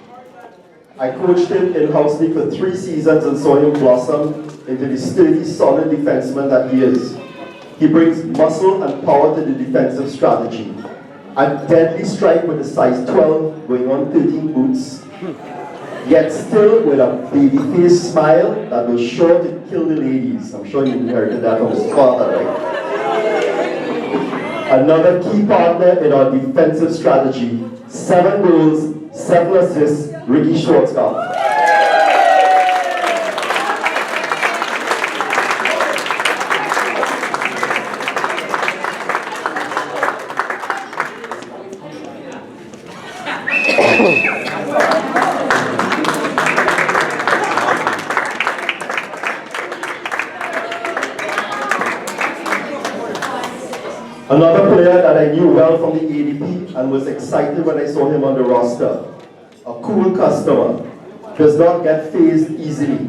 I coached him in house league for 3 seasons and saw him blossom into the sturdy, solid defenseman that he is. He brings muscle and power to the defensive strategy. A deadly strike with a size 12 going on 13 boots, yet still with a baby-faced smile that was sure to kill the ladies. I'm sure you inherited that from his father, right? Another key partner in our defensive strategy, 7 goals, 7 assists, Ricky Schwarzkopf. Another player that I knew well from the ADP and was excited when I saw him on the roster. A cool customer, does not get phased easily.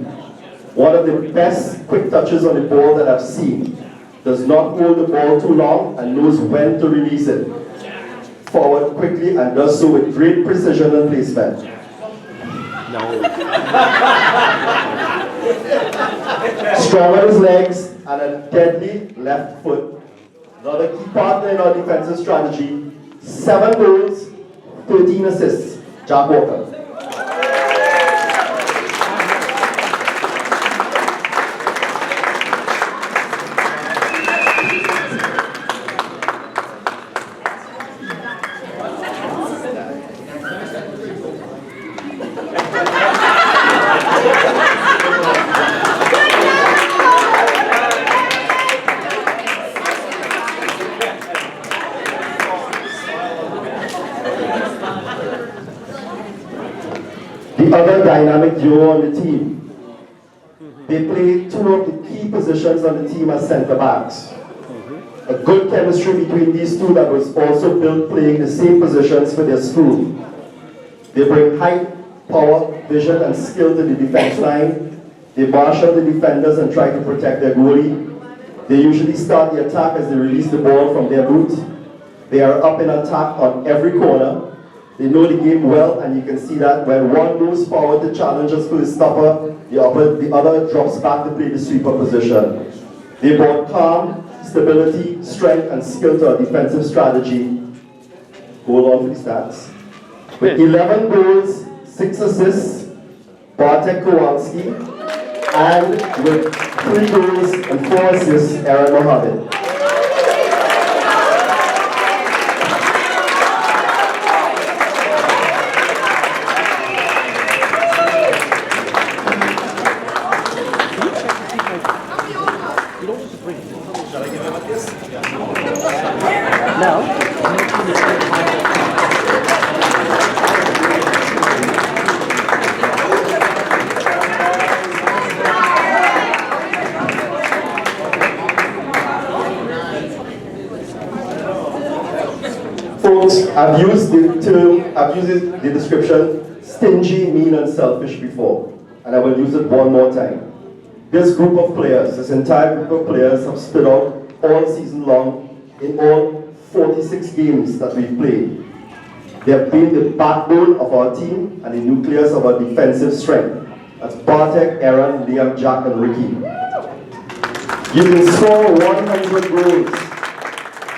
One of the best quick touches on the ball that I've seen. Does not hold the ball too long and knows when to release it. Forward quickly and does so with great precision and placement. Strong on his legs and a deadly left foot. Another key partner in our defensive strategy, 7 goals, 13 assists, Jack Walker. The other dynamic duo on the team, They play two of the key positions on the team as centre backs. A good chemistry between these two that was also built playing the same positions for their school. They bring height, power, vision, and skill to the defense line. They marshal the defenders and try to protect their goalie. They usually start the attack as they release the ball from their boot. They are up in attack on every corner. They know the game well, and you can see that when one moves forward to challenge us for the stopper, the other drops back to play the sweeper position. They brought calm, stability, strength, and skill to our defensive strategy. Hold on for the stats. With 11 goals, 6 assists, Bartek Kowalski, and with 3 goals and 4 assists, Aaron Mohammed. Folks, I've used the description stingy, mean, and selfish before, and I will use it one more time. This group of players, this entire group of players have stood out all season long in all 46 games that we've played. They have been the backbone of our team and the nucleus of our defensive strength. That's Bartek, Aaron, Liam, Jack, and Ricky. You can score 100 goals,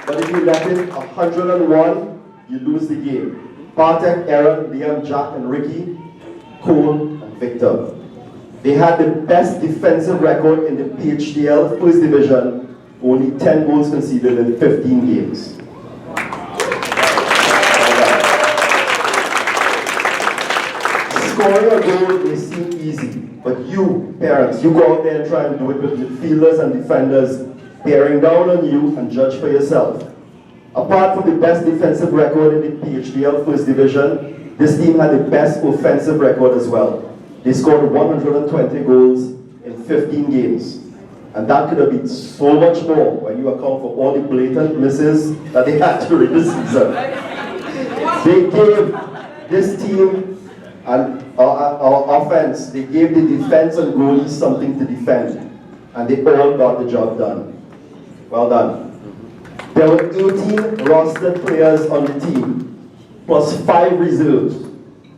but if you let in 101, you lose the game. Bartek, Aaron, Liam, Jack, and Ricky, Cole, and Victor. They had the best defensive record in the PHDL First Division, only 10 goals conceded in 15 games. Scoring a goal may seem easy, but you, parents, you go out there and try and do it with midfielders and defenders bearing down on you and judge for yourself. Apart from the best defensive record in the PHDL First Division, this team had the best offensive record as well. They scored 120 goals in 15 games. And that could have been so much more when you account for all the blatant misses that they had during the season. They gave this team and our offense, they gave the defense and goalies something to defend. And they all got the job done. Well done. There were 18 rostered players on the team, plus 5 reserves.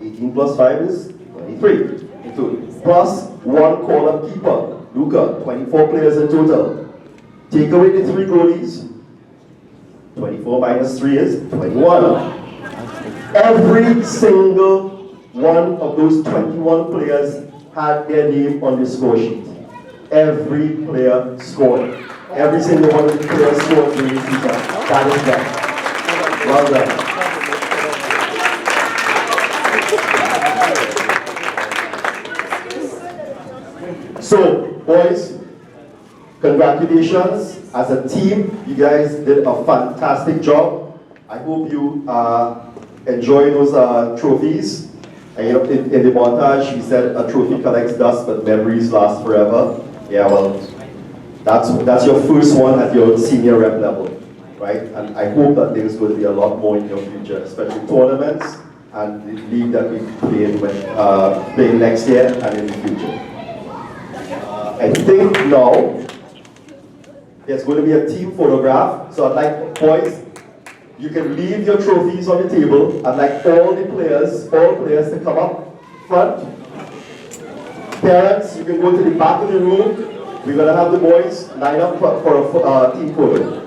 18 plus 5 is 23. Plus 1 call-up keeper, Luca, 24 players in total. Take away the 3 goalies, 24 minus 3 is 21. Every single one of those 21 players had their name on the score sheet. Every player scored. Every single one of the players scored during the season. That is that. Well done. So, boys, congratulations. As a team, you guys did a fantastic job. I hope you enjoy those trophies. And, you know, in the montage, we said a trophy collects dust, but memories last forever. Yeah, well, that's your first one at your senior rep level, right? And I hope that there's going to be a lot more in your future, especially tournaments and the league that we play next year and in the future. I think now there's going to be a team photograph. So I'd like, boys, you can leave your trophies on the table. I'd like all players to come up front. Parents, you can go to the back of the room. We're going to have the boys line up for a team photo.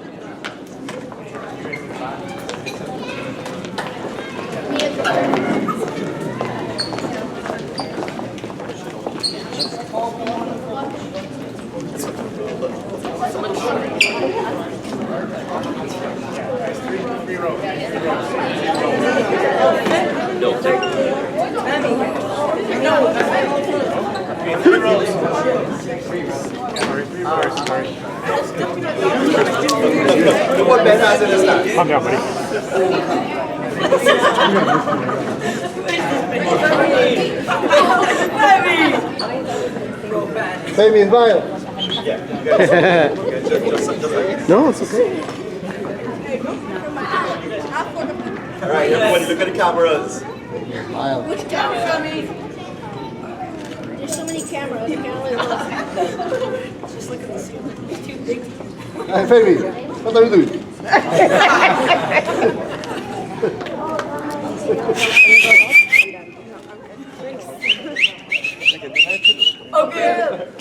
Calm down, buddy. Baby, smile. No, it's okay. All right, everybody, look at the cameras. Which camera for me? There's so many cameras. I can't really look. Just look at the ceiling. It's too big. Hey, baby, what are you doing? Okay.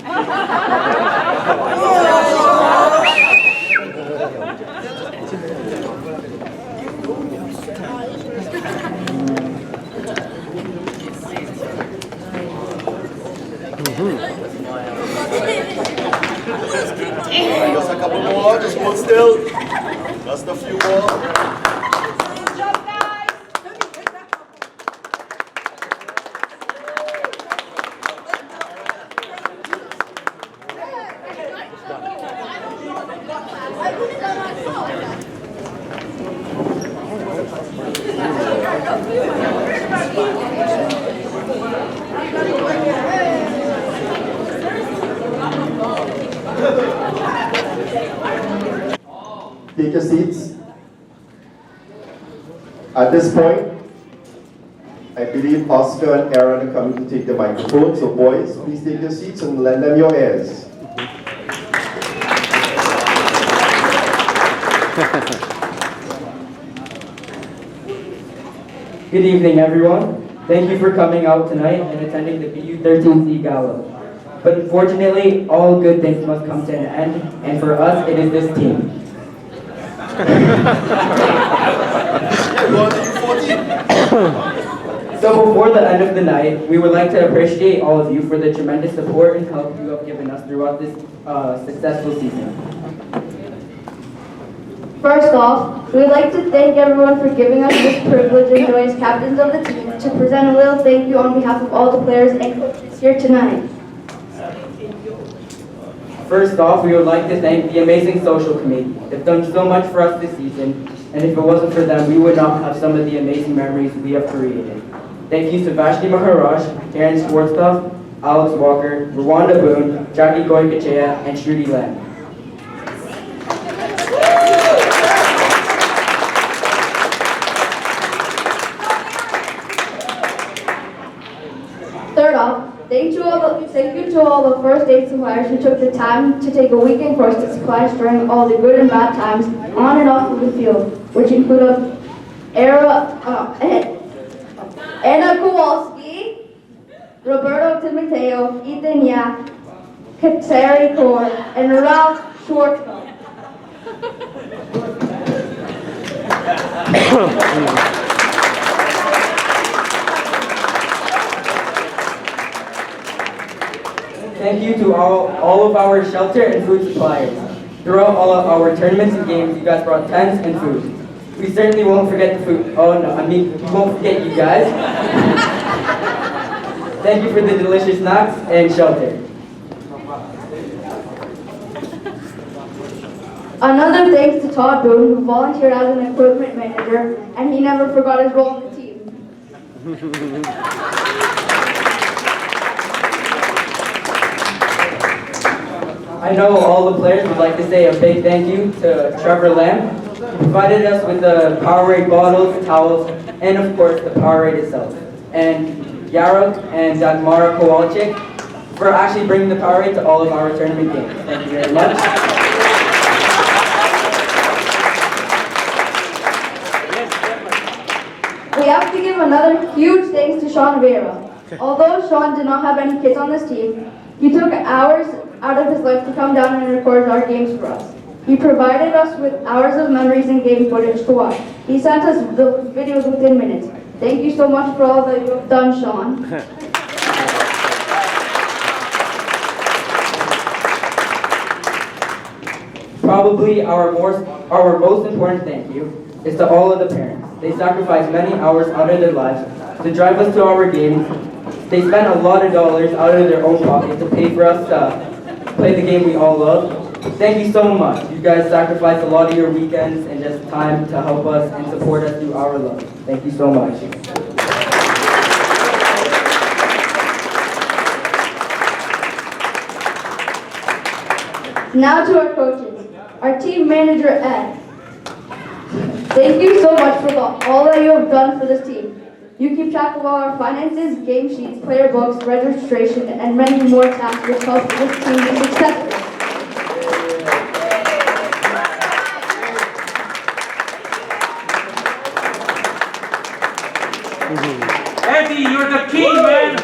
Just a couple more, just hold still. Just a few more. Take your seats. At this point, I believe Oscar and Aaron are coming to take the microphone. So boys, please take your seats and lend them your ears. Good evening, everyone. Thank you for coming out tonight and attending the BU13C Gala. But unfortunately, all good things must come to an end, and for us, it is this team. So before the end of the night, we would like to appreciate all of you for the tremendous support and help you have given us throughout this successful season. First off, we would like to thank everyone for giving us this privilege and joy as captains of the team to present a little thank you on behalf of all the players and coaches here tonight. First off, we would like to thank the amazing social committee. They've done so much for us this season, and if it wasn't for them, we would not have some of the amazing memories we have created. Thank you to Vashti Maharaj, Aaron Schwartzkopf, Alex Walker, Rwanda Boone, Jackie Goikachea, and Shruti Lam. Third off, thank you to all the first aid suppliers who took the time to take a weekend course to supply us during all the good and bad times on and off of the field, which include Anna Kowalski, Roberto Timoteo, Ethan Yak, Kateri Kaur, and Ralph Schwartzkopf. Thank you to all of our shelter and food suppliers. Throughout all of our tournaments and games, you guys brought tents and food. We certainly won't forget the food. Oh no, I mean, we won't forget you guys. Thank you for the delicious snacks and shelter. Another thanks to Todd Boone, who volunteered as an equipment manager, and he never forgot his role in the team. I know all the players would like to say a big thank you to Trevor Lamb, who provided us with the Powerade bottles, towels, and of course the Powerade itself. And Yarok and Dagmara Kowalczyk for actually bringing the Powerade to all of our tournament games. Thank you very much. We have to give another huge thanks to Sean Vera. Although Sean did not have any kids on this team, he took hours out of his life to come down and record our games for us. He provided us with hours of memories and game footage to watch. He sent us the videos within minutes. Thank you so much for all that you have done, Sean. Probably our most important thank you is to all of the parents. They sacrificed many hours out of their lives to drive us to our games. They spent a lot of dollars out of their own pocket to pay for us to play the game we all love. Thank you so much. You guys sacrificed a lot of your weekends and just time to help us and support us through our love. Thank you so much. Now to our coaches. Our team manager, Ed. Thank you so much for all that you have done for this team. You keep track of all our finances, game sheets, player books, registration, and many more tasks which help this team be successful. Eddie, you're the king, man!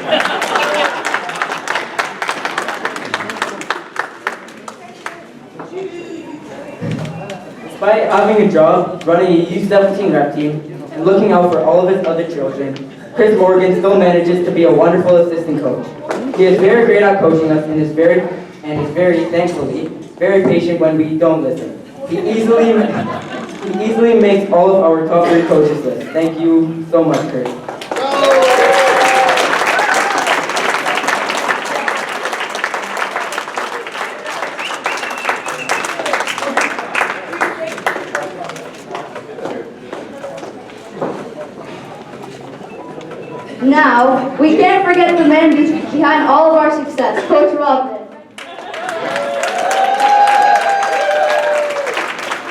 Despite having a job, running a U17 rep team, and looking out for all of his other children, Chris Morgan still manages to be a wonderful assistant coach. He is very great at coaching us and is very, thankfully, very patient when we don't listen. He easily makes all of our top 3 coaches list. Thank you so much, Chris. Now, we can't forget the man behind all of our success, Coach Robin.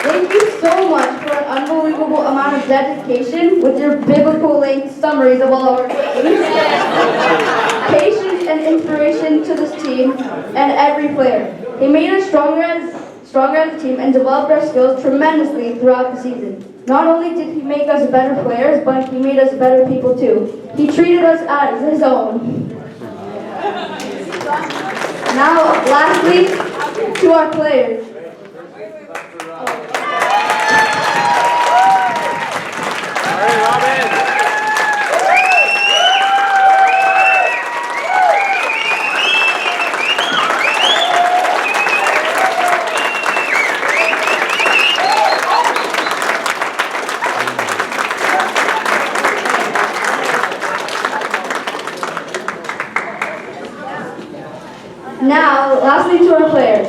Thank you so much for an unbelievable amount of dedication with your biblical length summaries of all of our games. Patience and inspiration to this team and every player. He made us stronger as a team and developed our skills tremendously throughout the season. Not only did he make us better players, but he made us better people too. He treated us as his own. Now, lastly, to our players. Now, lastly to our players.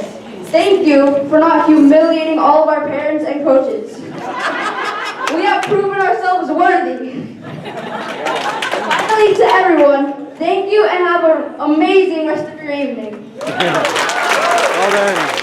Thank you for not humiliating all of our parents and coaches. We have proven ourselves worthy. Finally, to everyone, thank you and have an amazing rest of your evening. Well done.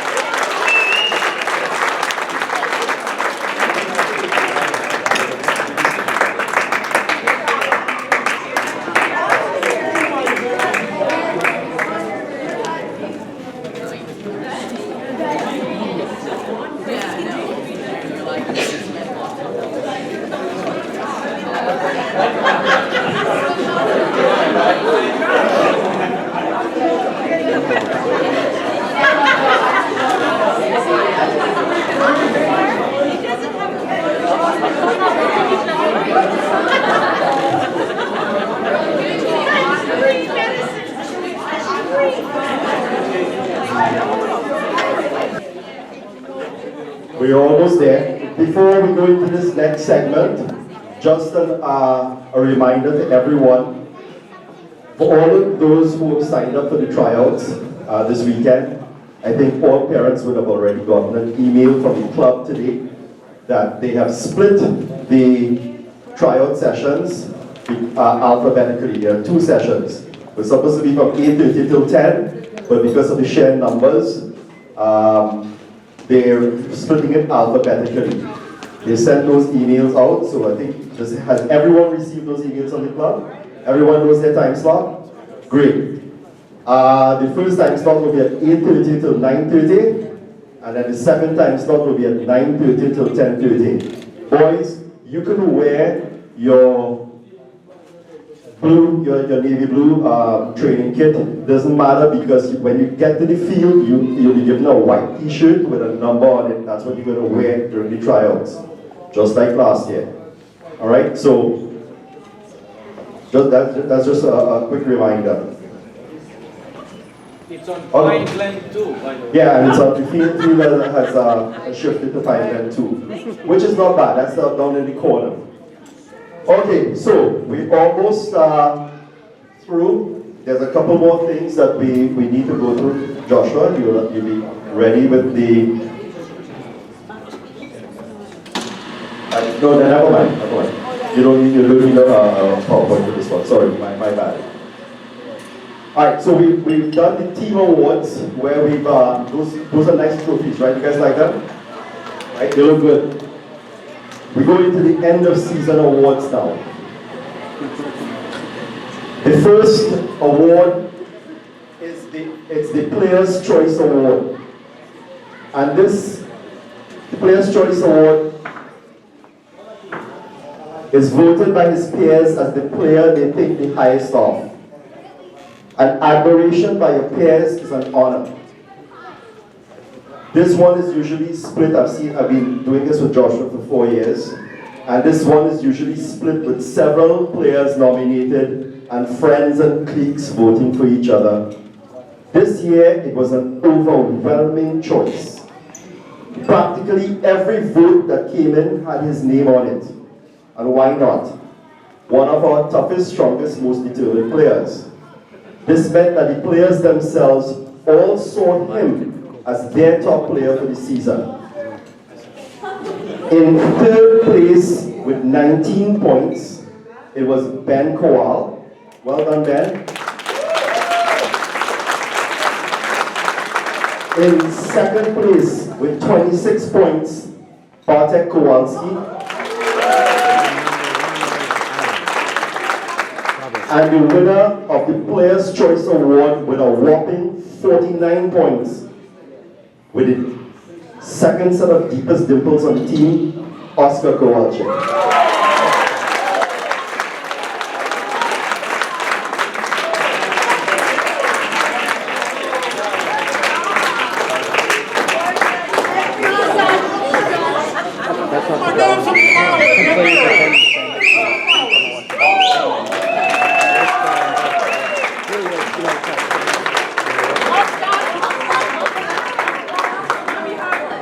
We're almost there. Before we go into this next segment, just a reminder to everyone, for all of those who have signed up for the tryouts this weekend, I think all parents would have already gotten an email from the club today that they have split the tryout sessions alphabetically. There are 2 sessions. It was supposed to be from 8:30 till 10, but because of the sheer numbers, they're splitting it alphabetically. They sent those emails out, so I think, has everyone received those emails from the club? Everyone knows their time slot? Great. The first time slot will be at 8:30 till 9:30, and then the second time slot will be at 9:30 till 10:30. Boys, you can wear your blue, your navy blue training kit. Doesn't matter, because when you get to the field, you'll be given a white t-shirt with a number on it. That's what you're going to wear during the tryouts, just like last year. All right, so that's just a quick reminder. It's on Pine Glen too, by the way. Yeah, and it's on the field has shifted to Pine Glen too, which is not bad. That's down in the corner. Okay, so we're almost through. There's a couple more things that we need to go through. Joshua, you'll be ready with the... no, never mind. You don't need a PowerPoint for this one. Sorry, my bad. All right, so we've done the team awards where we've, those are nice trophies, right? You guys like them? Right, they look good. We go into the end of season awards now. The first award is the Players' Choice Award. And the Players' Choice Award is voted by his peers as the player they think the highest of. And admiration by your peers is an honor. This one is usually split. I've been doing this with Joshua for 4 years. And this one is usually split with several players nominated and friends and cliques voting for each other. This year, it was an overwhelming choice. Practically every vote that came in had his name on it. And why not? One of our toughest, strongest, most determined players. This meant that the players themselves all saw him as their top player for the season. In third place with 19 points, it was Ben Kowal. Well done, Ben. In second place with 26 points, Bartek Kowalski. And the winner of the Players' Choice Award with a whopping 49 points, with the second set of deepest dimples on the team, Oscar Kowalczyk.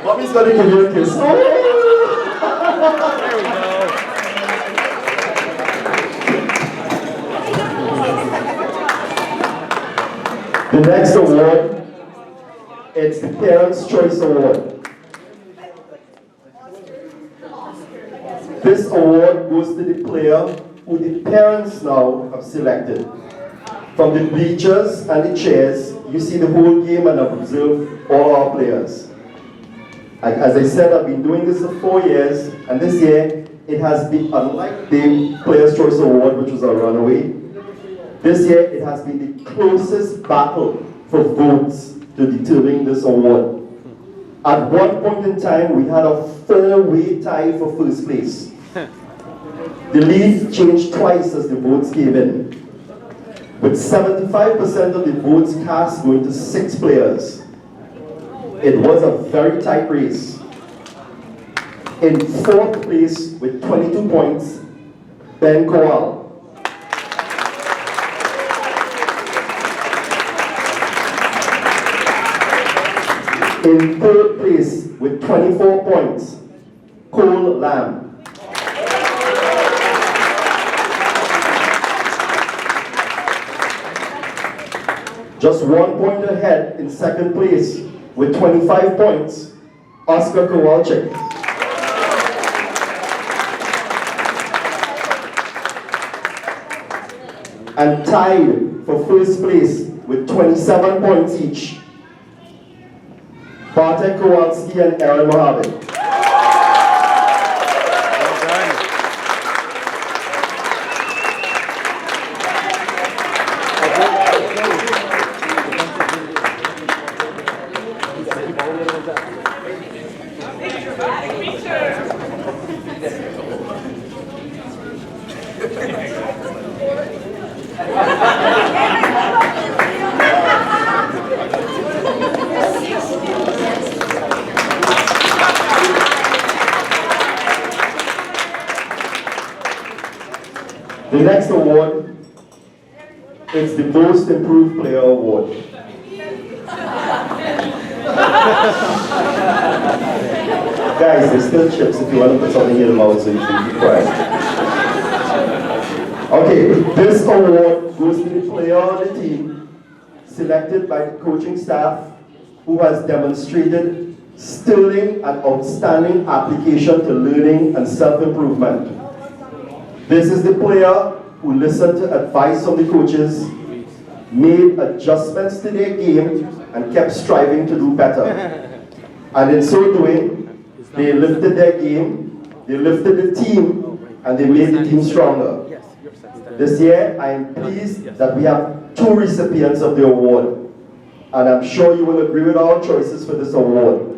Bobby's gonna give you a kiss. There we go. The next award, it's the Parents' Choice Award. This award goes to the player who the parents now have selected. From the bleachers and the chairs, you see the whole game and observe all our players. As I said, I've been doing this for 4 years, and this year it has been, unlike the Players' Choice Award, which was a runaway, this year it has been the closest battle for votes to determine this award. At one point in time, we had a 4-way tie for first place. The lead changed twice as the votes came in, with 75% of the votes cast going to 6 players. It was a very tight race. In 4th place with 22 points, Ben Kowal. In 3rd place with 24 points, Cole Lamb. Just 1 point ahead in 2nd place with 25 points, Oscar Kowalczyk. And tied for 1st place with 27 points each, Bartek Kowalski and Aaron Mohammed. The next award is the Most Improved Player Award. Guys, there's still chips if you want to put something in your mouth so you can keep quiet. Okay, this award goes to the player on the team selected by the coaching staff who has demonstrated sterling and outstanding application to learning and self-improvement. This is the player who listened to advice from the coaches, made adjustments to their game and kept striving to do better. And in so doing, they lifted their game, they lifted the team, and they made the team stronger. This year, I am pleased that we have 2 recipients of the award, and I'm sure you will agree with our choices for this award.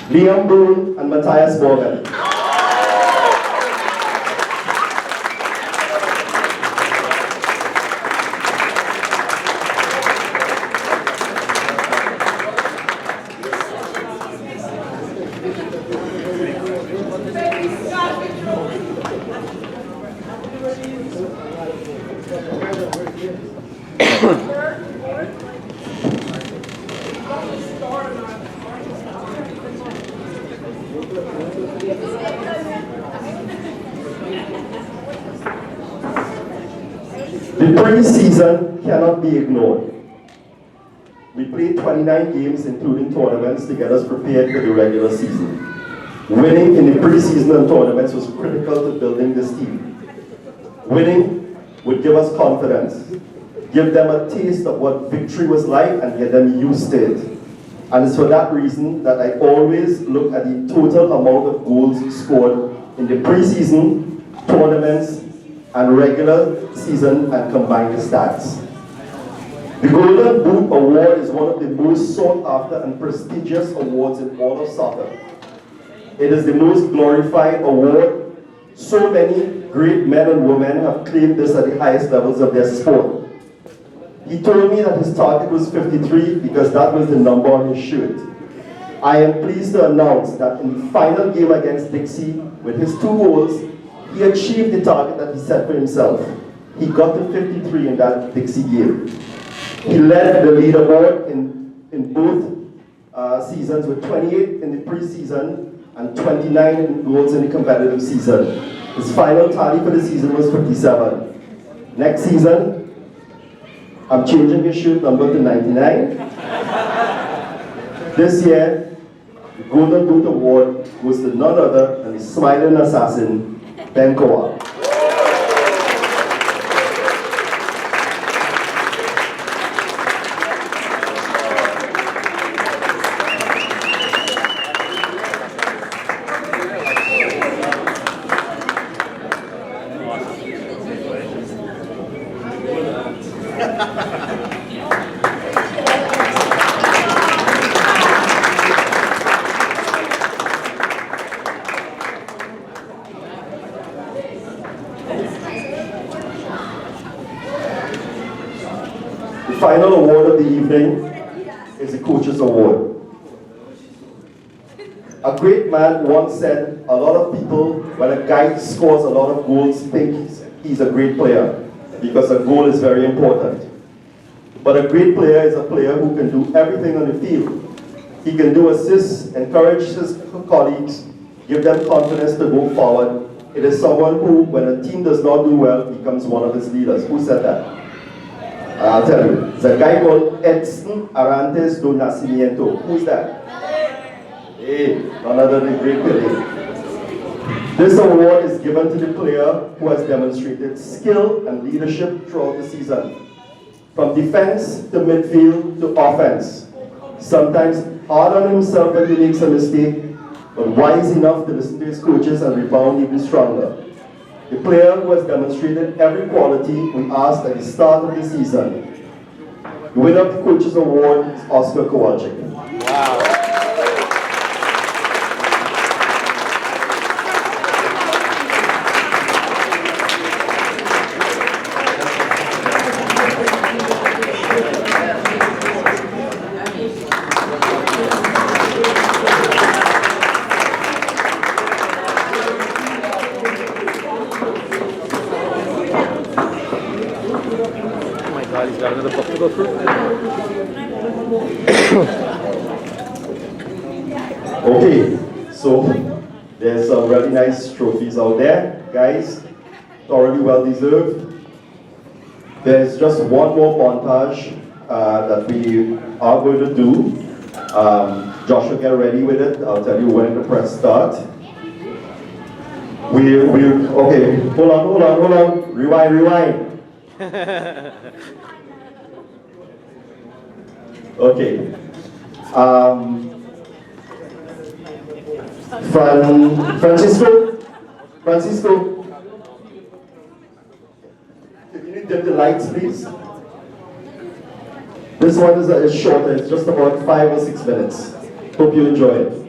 Liam Boone and Matthias Morgan. The pre-season cannot be ignored. We played 29 games including tournaments to get us prepared for the regular season. Winning in the pre-season and tournaments was critical to building this team. Winning would give us confidence, give them a taste of what victory was like and get them used to it. And it's for that reason that I always look at the total amount of goals scored in the pre-season, tournaments, and regular season and combine the stats. The Golden Boot Award is one of the most sought after and prestigious awards in all of soccer. It is the most glorified award. So many great men and women have claimed this at the highest levels of their sport. He told me that his target was 53 because that was the number on his shirt. I am pleased to announce that in the final game against Dixie, with his 2 goals, he achieved the target that he set for himself. He got to 53 in that Dixie game. He led the leaderboard in both seasons with 28 in the preseason and 29 in goals in the competitive season. His final tally for the season was 57. Next season, I'm changing his shirt number to 99. This year, the Golden Boot Award goes to none other than the smiling assassin, Ben Koa. The final award of the evening is the Coach's Award. A great man once said, a lot of people, when a guy scores a lot of goals, think he's a great player, because a goal is very important. But a great player is a player who can do everything on the field. He can do assists, encourage his colleagues, give them confidence to go forward. It is someone who, when a team does not do well, becomes one of its leaders. Who said that? I'll tell you. It's a guy called Edson Arantes do Nascimento. Who's that? Hey, none other than great Pele. This award is given to the player who has demonstrated skill and leadership throughout the season. From defense to midfield to offense. Sometimes hard on himself when he makes a mistake, but wise enough to listen to his coaches and rebound even stronger. The player who has demonstrated every quality we asked at the start of the season. The winner of the Coach's Award is Oscar Kowalczyk. Wow. He's got another book to go through. Okay, so there's some really nice trophies out there, guys. Thoroughly well deserved. There's just one more montage that we are going to do. Joshua, get ready with it. I'll tell you when to press start. Okay, hold on. Rewind. Okay. Francisco. Can you dim the lights, please? This one is shorter. It's just about 5 or 6 minutes. Hope you enjoy it.